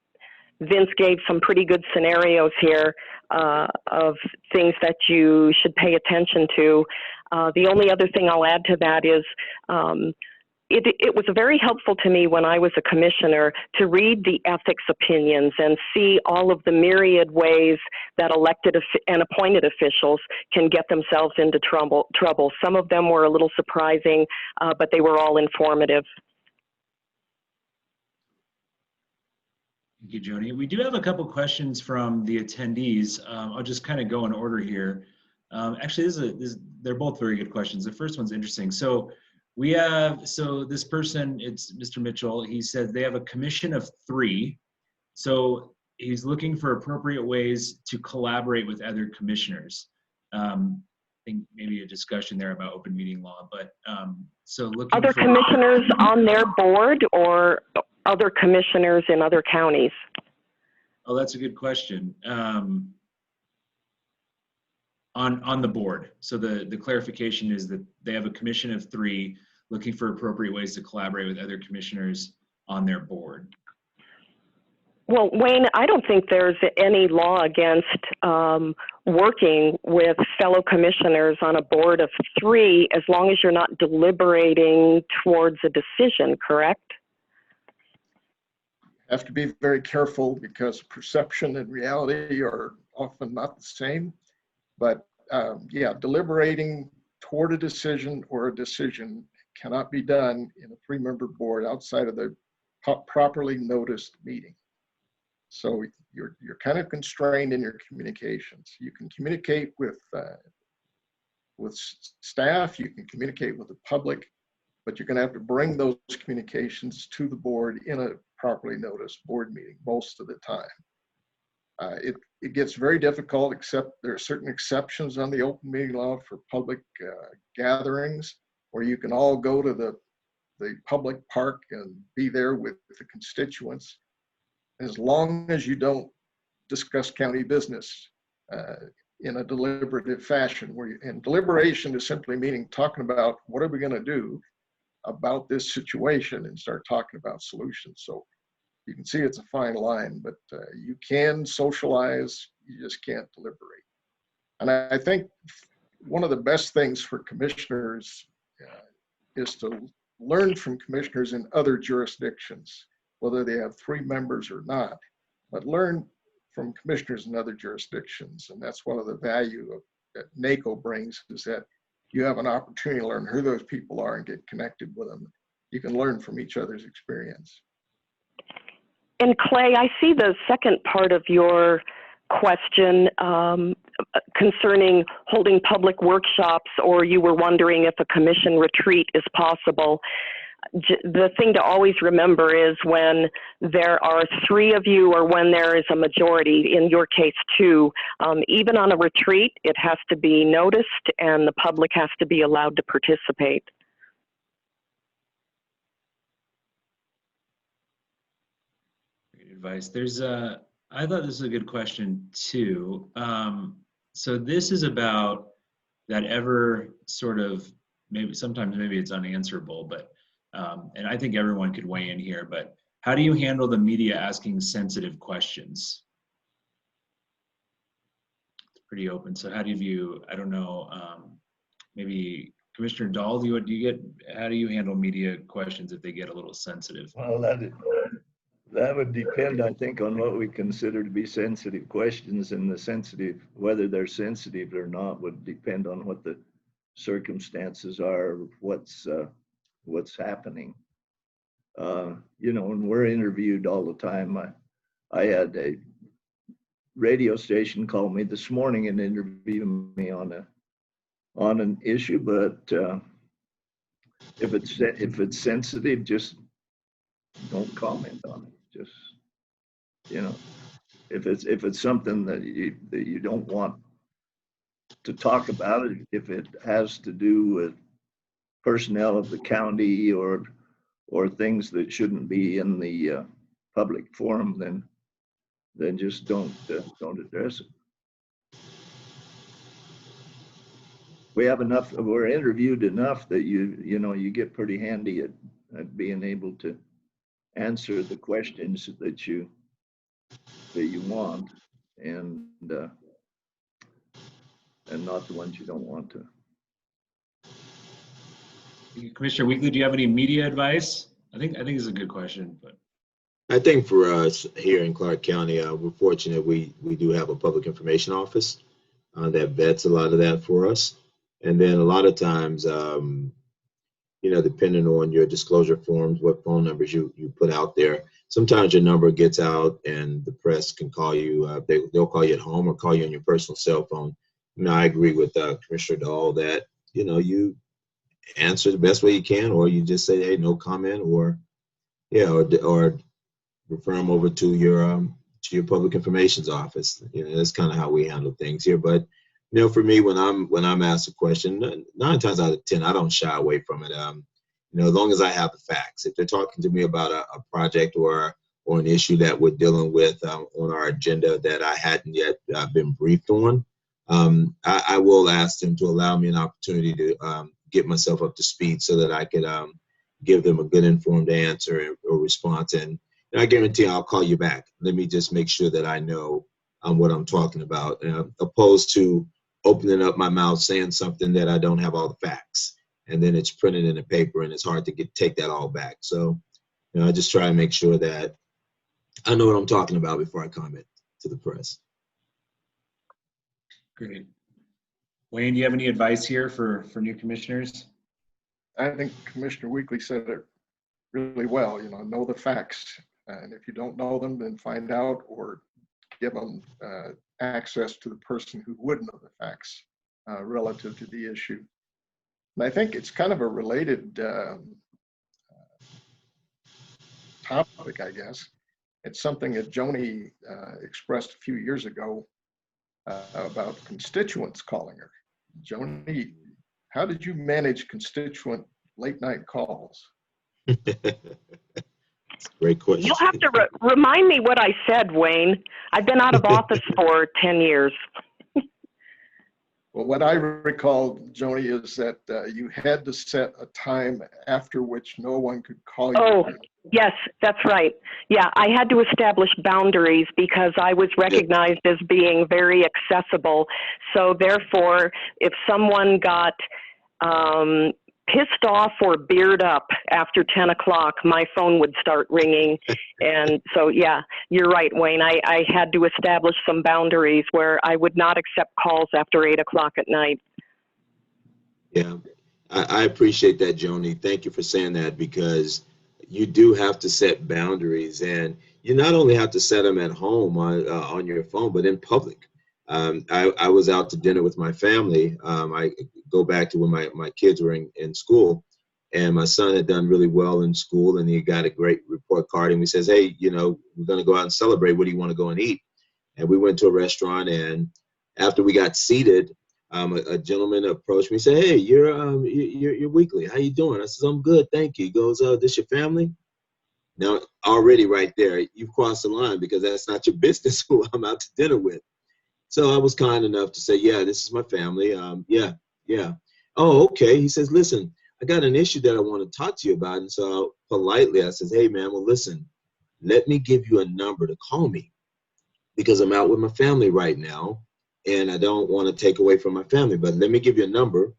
Vince gave some pretty good scenarios here of things that you should pay attention to. The only other thing I'll add to that is it was very helpful to me when I was a commissioner to read the ethics opinions and see all of the myriad ways that elected and appointed officials can get themselves into trouble. Some of them were a little surprising, but they were all informative. Thank you, Joni. We do have a couple questions from the attendees. I'll just kind of go in order here. Actually, they're both very good questions. The first one's interesting. So this person, it's Mr. Mitchell, he said they have a commission of 3. So he's looking for appropriate ways to collaborate with other commissioners. I think maybe a discussion there about open meeting law, but so looking other for commissioners on their board or other commissioners in other counties? Oh, that's a good question. On the board. So the clarification is that they have a commission of 3 looking for appropriate ways to collaborate with other commissioners on their board. Well, Wayne, I don't think there's any law against working with fellow commissioners on a board of 3 as long as you're not deliberating towards a decision, correct? Have to be very careful because perception and reality are often not the same. But yeah, deliberating toward a decision or a decision cannot be done in a 3-member board outside of the properly noticed meeting. So you're kind of constrained in your communications. You can communicate with staff, you can communicate with the public, but you're going to have to bring those communications to the board in a properly noticed board meeting most of the time. It gets very difficult, except there are certain exceptions on the open meeting law for public gatherings, where you can all go to the public park and be there with the constituents, as long as you don't discuss county business in a deliberative fashion. And deliberation is simply meaning talking about what are we going to do about this situation and start talking about solutions. So you can see it's a fine line, but you can socialize, you just can't deliberate. And I think one of the best things for commissioners is to learn from commissioners in other jurisdictions, whether they have 3 members or not, but learn from commissioners in other jurisdictions. And that's one of the value that NACO brings, is that you have an opportunity to learn who those people are and get connected with them. You can learn from each other's experience. And Clay, I see the second part of your question concerning holding public workshops, or you were wondering if a commission retreat is possible. The thing to always remember is when there are 3 of you, or when there is a majority, in your case 2, even on a retreat, it has to be noticed and the public has to be allowed to participate. Great advice. I thought this was a good question too. So this is about that ever sort of, sometimes it's unanswerable, but and I think everyone could weigh in here, but how do you handle the media asking sensitive questions? It's pretty open. So how do you view, I don't know, maybe Commissioner Dahl, how do you handle media questions if they get a little sensitive? Well, that would depend, I think, on what we consider to be sensitive questions, and whether they're sensitive or not would depend on what the circumstances are, what's happening. And we're interviewed all the time. I had a radio station call me this morning and interview me on an issue, but if it's sensitive, just don't comment on it. Just, if it's something that you don't want to talk about, if it has to do with personnel of the county or things that shouldn't be in the public forum, then just don't address it. We're interviewed enough that you get pretty handy at being able to answer the questions that you want, and not the ones you don't want to. Commissioner Weekley, do you have any media advice? I think this is a good question, but. I think for us here in Clark County, we're fortunate we do have a public information office that vets a lot of that for us. And then a lot of times, you know, depending on your disclosure forms, what phone numbers you put out there, sometimes your number gets out and the press can call you. They'll call you at home or call you on your personal cell phone. You know, I agree with Commissioner Dahl that, you know, you answer the best way you can, or you just say, hey, no comment, or yeah, or refer them over to your public information's office. You know, that's kind of how we handle things here. But you know, for me, when I'm asked a question, 9 times out of 10, I don't shy away from it. You know, as long as I have the facts. If they're talking to me about a project or an issue that we're dealing with on our agenda that I hadn't yet been briefed on, I will ask them to allow me an opportunity to get myself up to speed so that I could give them a good informed answer or response. And I guarantee I'll call you back. Let me just make sure that I know what I'm talking about, opposed to opening up my mouth saying something that I don't have all the facts, and then it's printed in the paper and it's hard to take that all back. So, you know, I just try to make sure that I know what I'm talking about before I comment to the press. Great. Wayne, do you have any advice here for new commissioners? I think Commissioner Weekley said it really well. You know the facts. And if you don't know them, then find out or give them access to the person who would know the facts relative to the issue. And I think it's kind of a related topic, I guess. It's something that Joni expressed a few years ago about constituents calling her. Joni, how did you manage constituent late night calls? Great question. You'll have to remind me what I said, Wayne. I've been out of office for 10 years. Well, what I recall, Joni, is that you had to set a time after which no one could call you. Oh, yes, that's right. Yeah, I had to establish boundaries because I was recognized as being very accessible. So therefore, if someone got pissed off or beard up after 10 o'clock, my phone would start ringing. And so, yeah, you're right, Wayne. I had to establish some boundaries where I would not accept calls after 8 o'clock at night. Yeah, I appreciate that, Joni. Thank you for saying that, because you do have to set boundaries, and you not only have to set them at home on your phone, but in public. I was out to dinner with my family. I go back to when my kids were in school, and my son had done really well in school, and he got a great report card, and he says, hey, you know, we're going to go out and celebrate. What do you want to go and eat? And we went to a restaurant, and after we got seated, a gentleman approached me and said, hey, you're Weekley. How you doing? I said, I'm good, thank you. He goes, this your family? Now, already right there, you've crossed the line, because that's not your business who I'm out to dinner with. So I was kind enough to say, yeah, this is my family. Yeah. Oh, okay. He says, listen, I got an issue that I want to talk to you about. And so politely, I says, hey, man, well, listen, let me give you a number to call me, because I'm out with my family right now, and I don't want to take away from my family. But let me give you a number,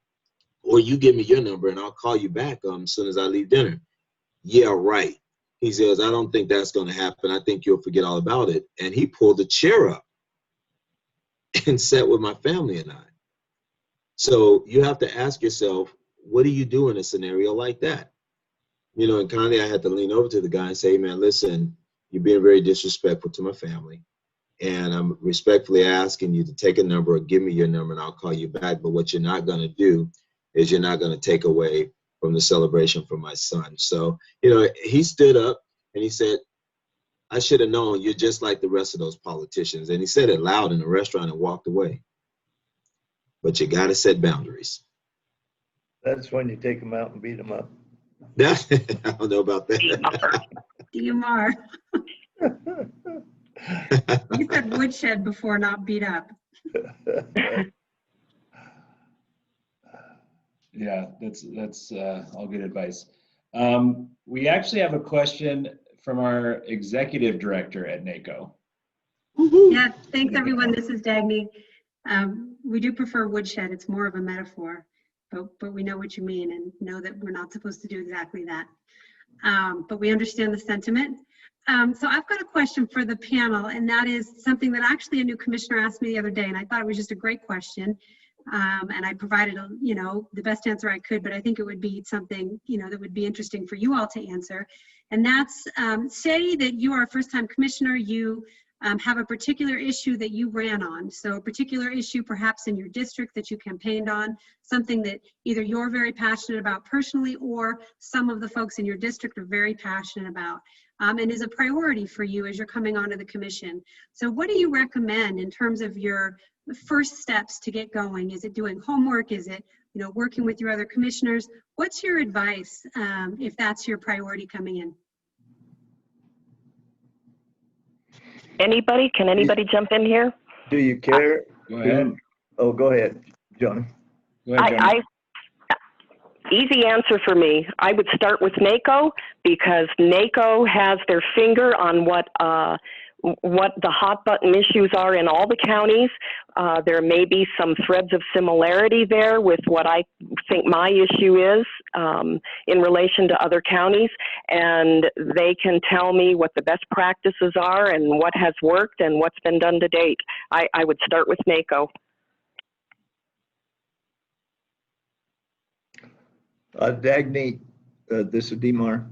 or you give me your number, and I'll call you back as soon as I leave dinner. Yeah, right. He says, I don't think that's going to happen. I think you'll forget all about it. And he pulled a chair up and sat with my family and I. So you have to ask yourself, what do you do in a scenario like that? You know, and kindly I had to lean over to the guy and say, man, listen, you're being very disrespectful to my family, and I'm respectfully asking you to take a number or give me your number and I'll call you back. But what you're not going to do is you're not going to take away from the celebration for my son. So, you know, he stood up and he said, I should have known you're just like the rest of those politicians. And he said it loud in the restaurant and walked away. But you got to set boundaries. That's when you take them out and beat them up. I don't know about that. DMR. You said woodshed before, not beat up. Yeah, that's all good advice. We actually have a question from our executive director at NACO. Yeah, thanks everyone. This is Dagny. We do prefer woodshed. It's more of a metaphor. but we know what you mean and know that we're not supposed to do exactly that. But we understand the sentiment. So I've got a question for the panel, and that is something that actually a new commissioner asked me the other day, and I thought it was just a great question. And I provided, the best answer I could, but I think it would be something, that would be interesting for you all to answer. And that's, say that you are a first-time commissioner, you have a particular issue that you ran on. So a particular issue perhaps in your district that you campaigned on, something that either you're very passionate about personally or some of the folks in your district are very passionate about, and is a priority for you as you're coming onto the commission. So what do you recommend in terms of your first steps to get going? Is it doing homework? Is it, working with your other commissioners? What's your advice if that's your priority coming in? Anybody? Can anybody jump in here? Do you care? Go ahead. Oh, go ahead, John. Go ahead, John. Easy answer for me. I would start with NACO because NACO has their finger on what the hot button issues are in all the counties. There may be some threads of similarity there with what I think my issue is in relation to other counties, and they can tell me what the best practices are and what has worked and what's been done to date. I would start with NACO. Dagny, this is Demar.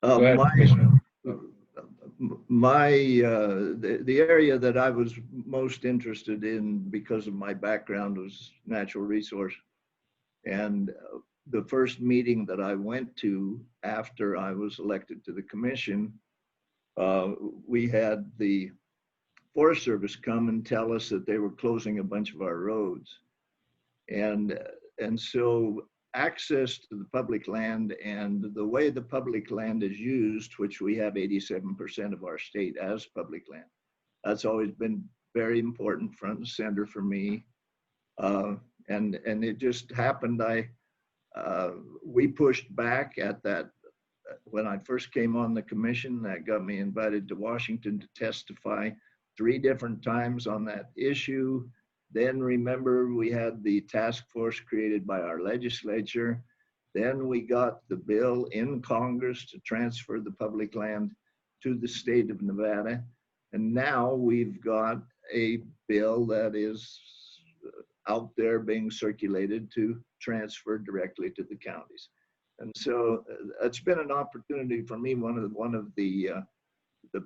Go ahead, Commissioner. The area that I was most interested in because of my background was natural resource. And the first meeting that I went to after I was elected to the commission, we had the Forest Service come and tell us that they were closing a bunch of our roads. And so access to the public land and the way the public land is used, which we have 87% of our state as public land, that's always been very important, front and center for me. And it just happened, we pushed back at that. When I first came on the commission, that got me invited to Washington to testify 3 different times on that issue. Then remember, we had the task force created by our legislature. Then we got the bill in Congress to transfer the public land to the state of Nevada. And now we've got a bill that is out there being circulated to transfer directly to the counties. And so it's been an opportunity for me. One of the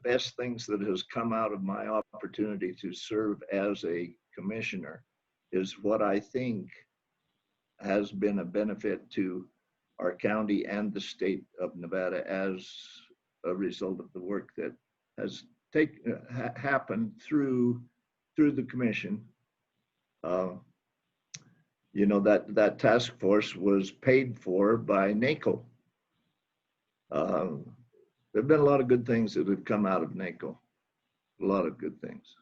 best things that has come out of my opportunity to serve as a commissioner is what I think has been a benefit to our county and the state of Nevada as a result of the work that has happened through the commission. That task force was paid for by NACO. There have been a lot of good things that have come out of NACO, a lot of good things.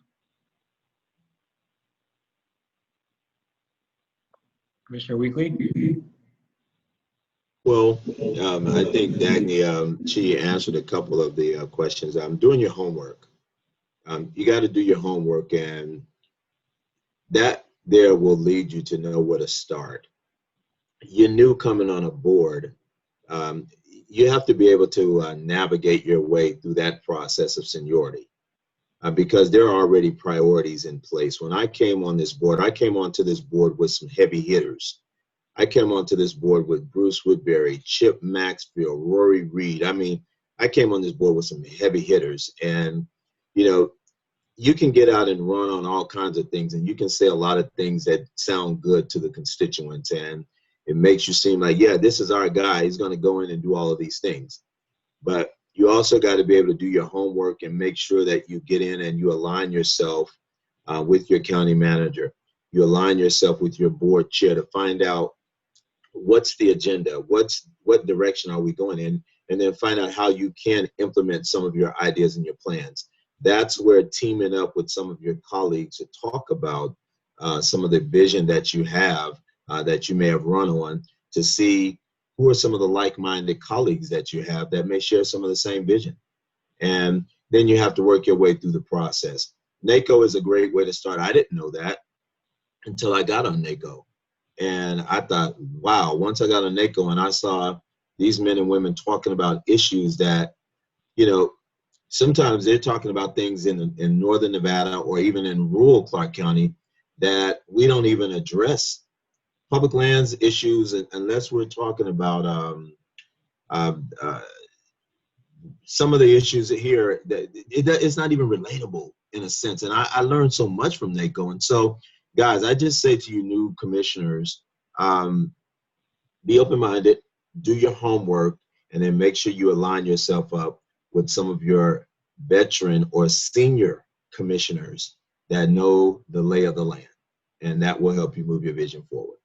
Commissioner Weekley? Well, I think Dagny, she answered a couple of the questions. Doing your homework. You got to do your homework, and that there will lead you to know where to start. You're new coming on a board. You have to be able to navigate your way through that process of seniority because there are already priorities in place. When I came on this board, I came onto this board with some heavy hitters. I came onto this board with Bruce Woodbury, Chip Maxfield, Rory Reed. I mean, I came on this board with some heavy hitters, and you can get out and run on all kinds of things, and you can say a lot of things that sound good to the constituents, and it makes you seem like, yeah, this is our guy. He's going to go in and do all of these things. But you also got to be able to do your homework and make sure that you get in and you align yourself with your county manager. You align yourself with your board chair to find out what's the agenda, what direction are we going in, and then find out how you can implement some of your ideas and your plans. That's where teaming up with some of your colleagues to talk about some of the vision that you have that you may have run on, to see who are some of the like-minded colleagues that you have that may share some of the same vision. And then you have to work your way through the process. NACO is a great way to start. I didn't know that. until I got on NACO. And I thought, wow, once I got on NACO and I saw these men and women talking about issues that, you know, sometimes they're talking about things in northern Nevada or even in rural Clark County that we don't even address public lands issues unless we're talking about some of the issues here that it's not even relatable in a sense. And I learned so much from NACO. And so, guys, I just say to you new commissioners, be open-minded, do your homework, and then make sure you align yourself up with some of your veteran or senior commissioners that know the lay of the land. And that will help you move your vision forward.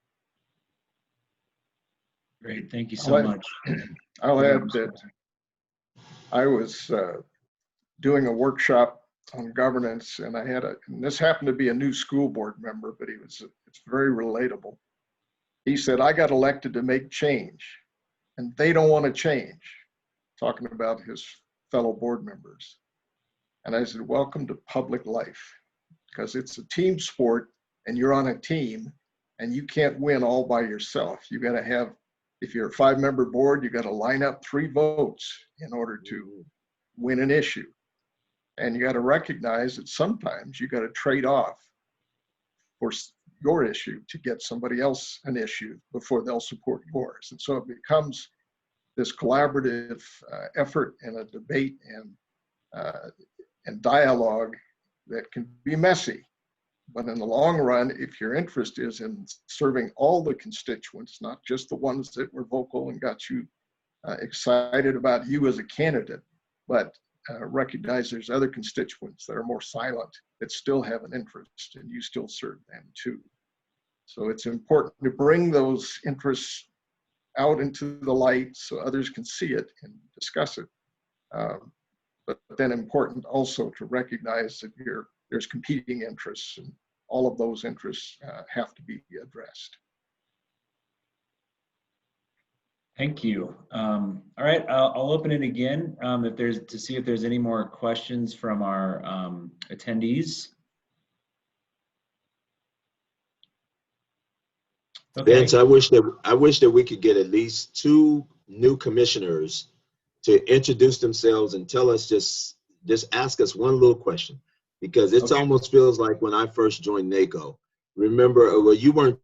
Great, thank you so much. I'll add that I was doing a workshop on governance, and and this happened to be a new school board member, but it's very relatable. He said, I got elected to make change, and they don't want to change, talking about his fellow board members. And I said, welcome to public life, because it's a team sport, and you're on a team, and you can't win all by yourself. You got to have, if you're a 5-member board, you got to line up 3 votes in order to win an issue. And you got to recognize that sometimes you got to trade off for your issue to get somebody else an issue before they'll support yours. And so it becomes this collaborative effort and a debate and dialogue that can be messy. But in the long run, if your interest is in serving all the constituents, not just the ones that were vocal and got you excited about you as a candidate, but recognize there's other constituents that are more silent that still have an interest, and you still serve them too. So it's important to bring those interests out into the light so others can see it and discuss it. But then important also to recognize that there's competing interests, and all of those interests have to be addressed. Thank you. All right, I'll open it again to see if there's any more questions from our attendees. Okay. Vince, I wish that we could get at least 2 new commissioners to introduce themselves and tell us, just ask us one little question, because it almost feels like when I first joined NACO. Remember, well, you weren't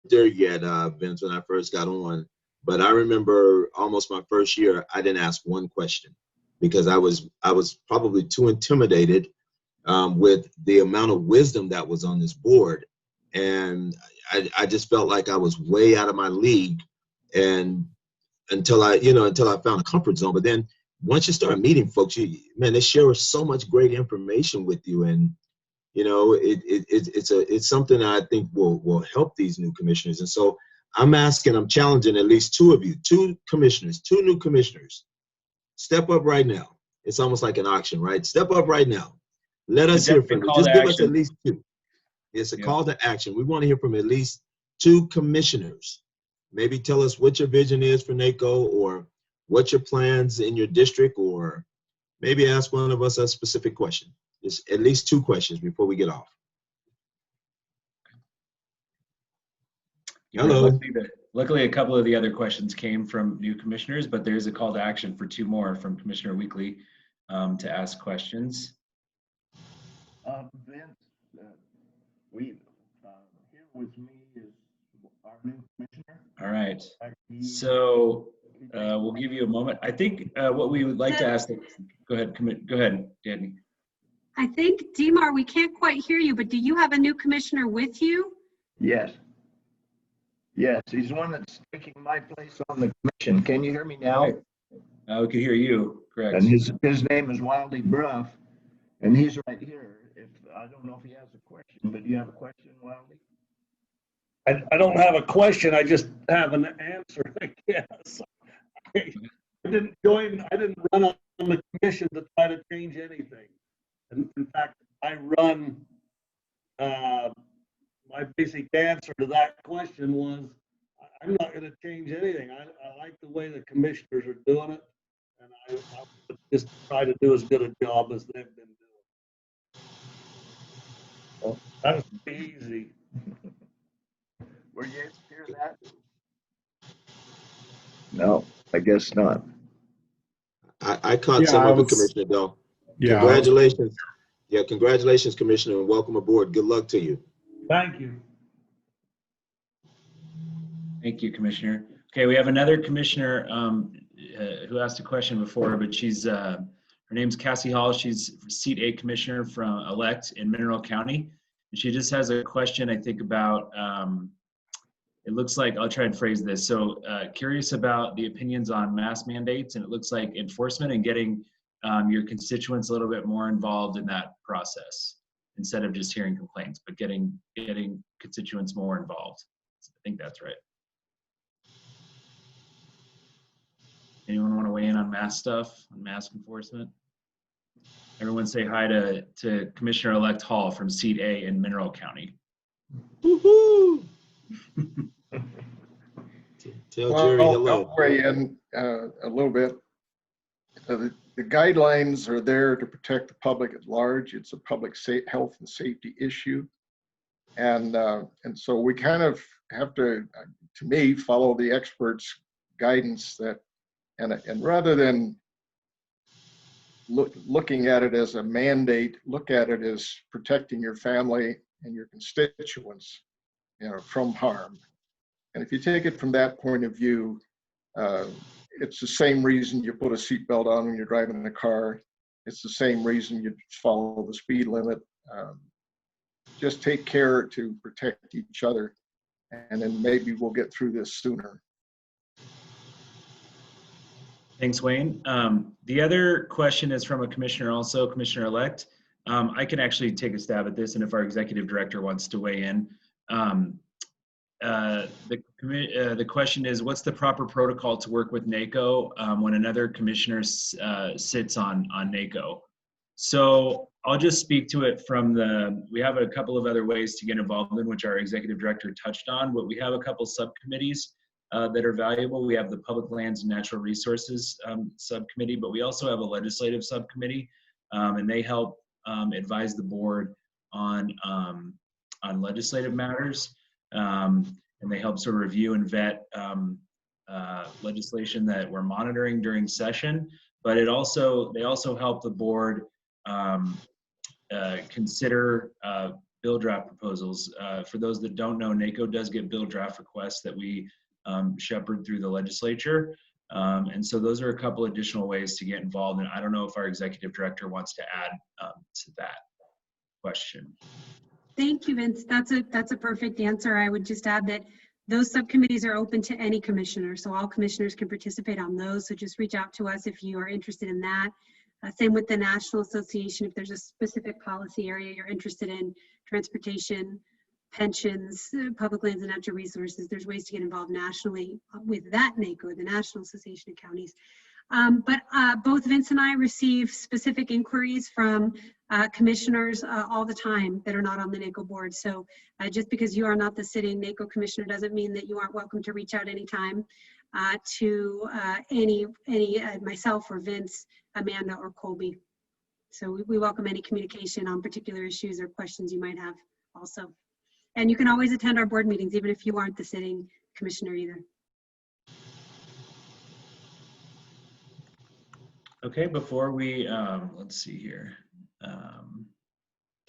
there yet, Vince, when I first got on. But I remember almost my first year, I didn't ask one question because I was probably too intimidated with the amount of wisdom that was on this board. And I just felt like I was way out of my league, and until I found a comfort zone. But then once you start meeting folks, they share so much great information with you. And, it's something that I think will help these new commissioners. And so I'm challenging at least 2 of you, 2 new commissioners. Step up right now. It's almost like an auction, right? Step up right now. Let us hear from you. Just give us at least 2. It's a call to action. We want to hear from at least 2 commissioners. Maybe tell us what your vision is for NACO, or what your plans in your district, or maybe ask one of us a specific question. Just at least 2 questions before we get off. Hello. Luckily, a couple of the other questions came from new commissioners, but there's a call to action for 2 more from Commissioner Weekley to ask questions. Vince, here with me is our new commissioner. All right. So we'll give you a moment. I think what we would like to ask. Go ahead, Danny. I think, Dimar, we can't quite hear you, but do you have a new commissioner with you? Yes. Yes, he's the one that's taking my place on the commission. Can you hear me now? We can hear you, correct. And his name is Wildy Bruff, and he's right here. I don't know if he has a question, but do you have a question, Wildy? I don't have a question. I just have an answer, I guess. I didn't run on the commission to try to change anything. And in fact, I run, my basic answer to that question was, I'm not going to change anything. I like the way the commissioners are doing it, and I would just try to do as good a job as they've been doing. Well, that was easy. Were you able to hear that? No, I guess not. I caught Yeah, some I of it, was- Commissioner Dahl. Yeah. Congratulations. Yeah, congratulations, Commissioner, and welcome aboard. Good luck to you. Thank you. Thank you, Commissioner. Okay, we have another commissioner who asked a question before, but she's her name's Cassie Hall. She's seat 8 commissioner from elect in Mineral County. And she just has a question, I think, about it looks like, I'll try and phrase this. So curious about the opinions on mask mandates, and it looks like enforcement and getting your constituents a little bit more involved in that process instead of just hearing complaints, but getting constituents more involved. I think that's right. Anyone want to weigh in on mask stuff, on mask enforcement? Everyone say hi to Commissioner-elect Hall from Seat A in Mineral County. Woohoo! Tell Jerry hello. I'll weigh in a little bit. The guidelines are there to protect the public at large. It's a public health and safety issue. And so we kind of have to me, follow the experts' guidance that, and rather than looking at it as a mandate, look at it as protecting your family and your constituents, from harm. And if you take it from that point of view, it's the same reason you put a seatbelt on when you're driving in a car. It's the same reason you follow the speed limit. Just take care to protect each other, and then maybe we'll get through this sooner. Thanks, Wayne. The other question is from a commissioner also, Commissioner-elect. I can actually take a stab at this, and if our executive director wants to weigh in. The question is, what's the proper protocol to work with NACO when another commissioner sits on NACO? So I'll just speak to it from we have a couple of other ways to get involved in, which our executive director touched on, but we have a couple subcommittees that are valuable. We have the Public Lands and Natural Resources Subcommittee, but we also have a legislative subcommittee, and they help advise the board on legislative matters. And they help sort of review and vet legislation that we're monitoring during session. But they also help the board consider bill draft proposals. For those that don't know, NACO does get bill draft requests that we shepherd through the legislature. And so those are a couple additional ways to get involved. And I don't know if our executive director wants to add to that question. Thank you, Vince. That's a perfect answer. I would just add that those subcommittees are open to any commissioner, so all commissioners can participate on those. So just reach out to us if you are interested in that. Same with the National Association. If there's a specific policy area you're interested in, transportation, pensions, public lands and natural resources, there's ways to get involved nationally with that NACO, the National Association of Counties. But both Vince and I receive specific inquiries from commissioners all the time that are not on the NACO board. So just because you are not the sitting NACO commissioner doesn't mean that you aren't welcome to reach out anytime to any myself or Vince, Amanda, or Colby. So we welcome any communication on particular issues or questions you might have also. And you can always attend our board meetings, even if you aren't the sitting commissioner either. Okay, before we, let's see here.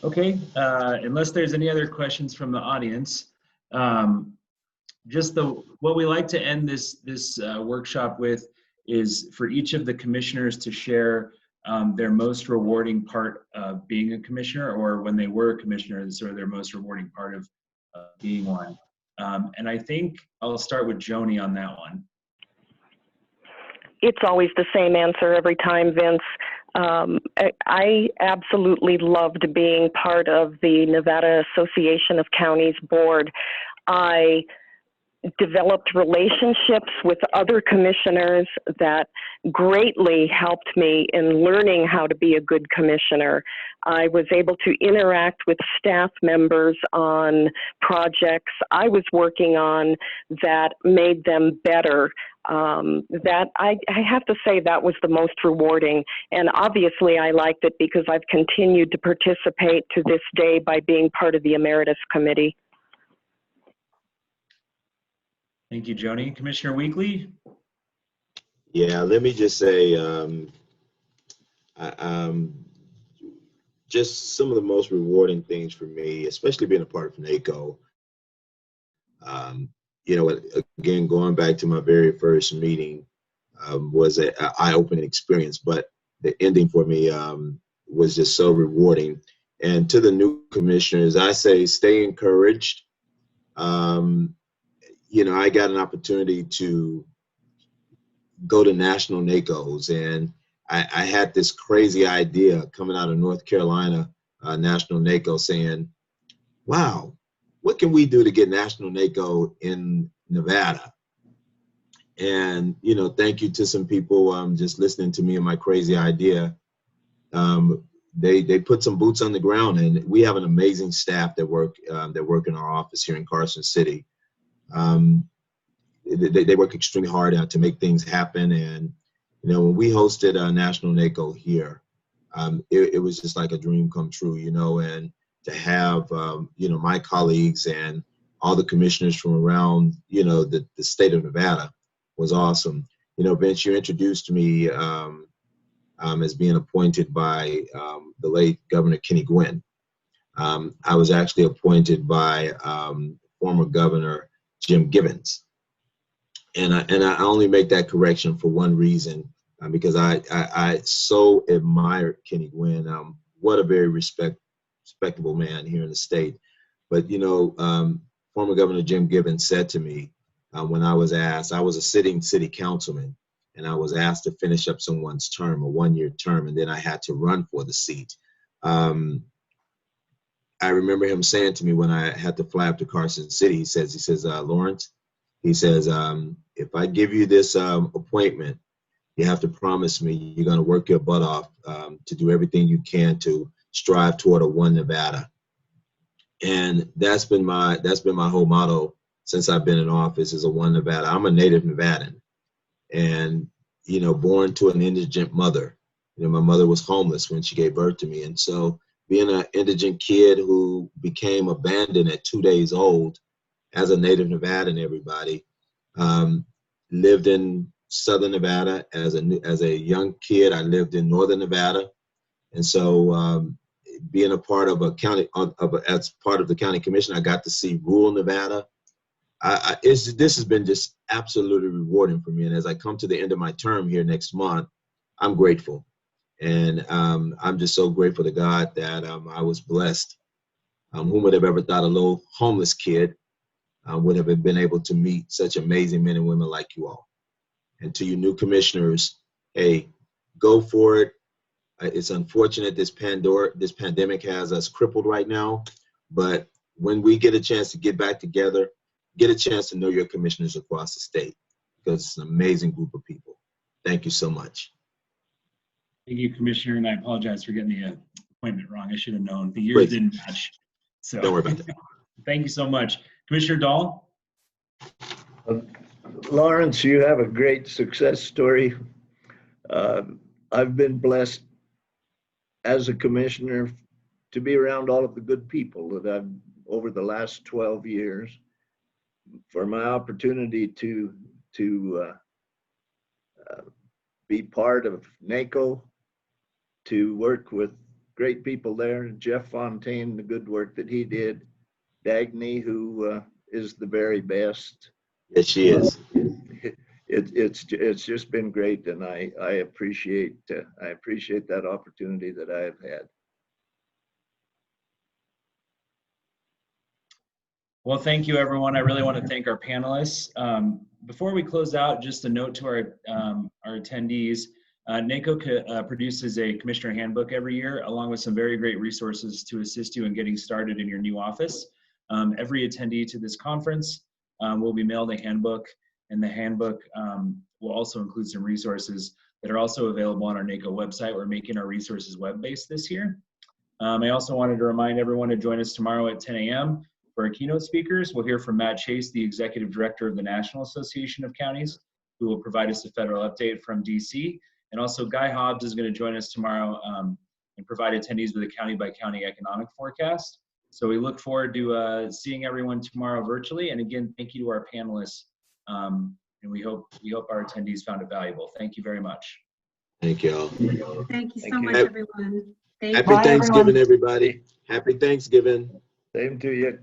Okay, unless there's any other questions from the audience, just what we like to end this workshop with is for each of the commissioners to share their most rewarding part of being a commissioner, or when they were a commissioner, sort of their most rewarding part of being one. And I think I'll start with Joni on that one. It's always the same answer every time, Vince. I absolutely loved being part of the Nevada Association of Counties board. I developed relationships with other commissioners that greatly helped me in learning how to be a good commissioner. I was able to interact with staff members on projects I was working on that made them better. That I have to say that was the most rewarding, and obviously I liked it because I've continued to participate to this day by being part of the Emeritus Committee. Thank you, Joni. Commissioner Weekley? Yeah, let me just say, just some of the most rewarding things for me, especially being a part of NACO. You know, again, going back to my very first meeting was an eye-opening experience, but the ending for me was just so rewarding. And to the new commissioners, I say stay encouraged. You know, I got an opportunity to go to national NACOs, and I had this crazy idea coming out of North Carolina National NACO saying, wow, what can we do to get national NACO in Nevada? And, you know, thank you to some people just listening to me and my crazy idea. They put some boots on the ground, and we have an amazing staff that work in our office here in Carson City. They work extremely hard to make things happen. And, you know, when we hosted National NACO here, it was just like a dream come true, you know, and to have, you know, my colleagues and all the commissioners from around, you know, the state of Nevada was awesome. You know, Vince, you introduced me as being appointed by the late Governor Kenny Gwynn. I was actually appointed by former Governor Jim Gibbons. And I only make that correction for one reason, because I so admired Kenny Gwynn. What a very respectable man here in the state. But, you know, former Governor Jim Gibbons said to me when I was asked, I was a sitting city councilman, and I was asked to finish up someone's term, a one-year term, and then I had to run for the seat. I remember him saying to me when I had to fly up to Carson City, he says, Lawrence, he says, if I give you this appointment, you have to promise me you're going to work your butt off to do everything you can to strive toward a one Nevada. And that's been my whole motto since I've been in office, is a one Nevada. I'm a native Nevadan, and, you know, born to an indigent mother. You know, my mother was homeless when she gave birth to me. And so being an indigent kid who became abandoned at 2 days old as a native Nevadan, everybody, lived in Southern Nevada. As a young kid, I lived in Northern Nevada. And so being a part of a county, as part of the county commission, I got to see rural Nevada. This has been just absolutely rewarding for me. And as I come to the end of my term here next month, I'm grateful. And I'm just so grateful to God that I was blessed. Who would have ever thought a little homeless kid would have been able to meet such amazing men and women like you all. And to you new commissioners, hey, go for it. It's unfortunate this pandemic has us crippled right now, but when we get a chance to get back together, get a chance to know your commissioners across the state, because it's an amazing group of people. Thank you so much. Thank you, Commissioner, and I apologize for getting the appointment wrong. I should have known. The years didn't match. So don't worry about that. Thank you so much. Commissioner Dahl? Lawrence, you have a great success story. I've been blessed as a commissioner to be around all of the good people that I've, over the last 12 years, for my opportunity to be part of NACO, to work with great people there. Jeff Fontaine, the good work that he did. Dagny, who is the very best. Yes, she is. It's just been great, and I appreciate that opportunity that I have had. Well, thank you, everyone. I really want to thank our panelists. Before we close out, just a note to our attendees. NACO produces a commissioner handbook every year, along with some very great resources to assist you in getting started in your new office. Every attendee to this conference will be mailed a handbook, and the handbook will also include some resources that are also available on our NACO website. We're making our resources web-based this year. I also wanted to remind everyone to join us tomorrow at 10 a.m. for our keynote speakers. We'll hear from Matt Chase, the Executive Director of the National Association of Counties, who will provide us a federal update from DC. And also Guy Hobbs is going to join us tomorrow and provide attendees with a county-by-county economic forecast. So we look forward to seeing everyone tomorrow virtually. And again, thank you to our panelists And we hope our attendees found it valuable. Thank you very much. Thank you all. Thank you so Thank you. much, everyone. Thank Happy you. Thanksgiving, everybody. Happy Thanksgiving. Same to you.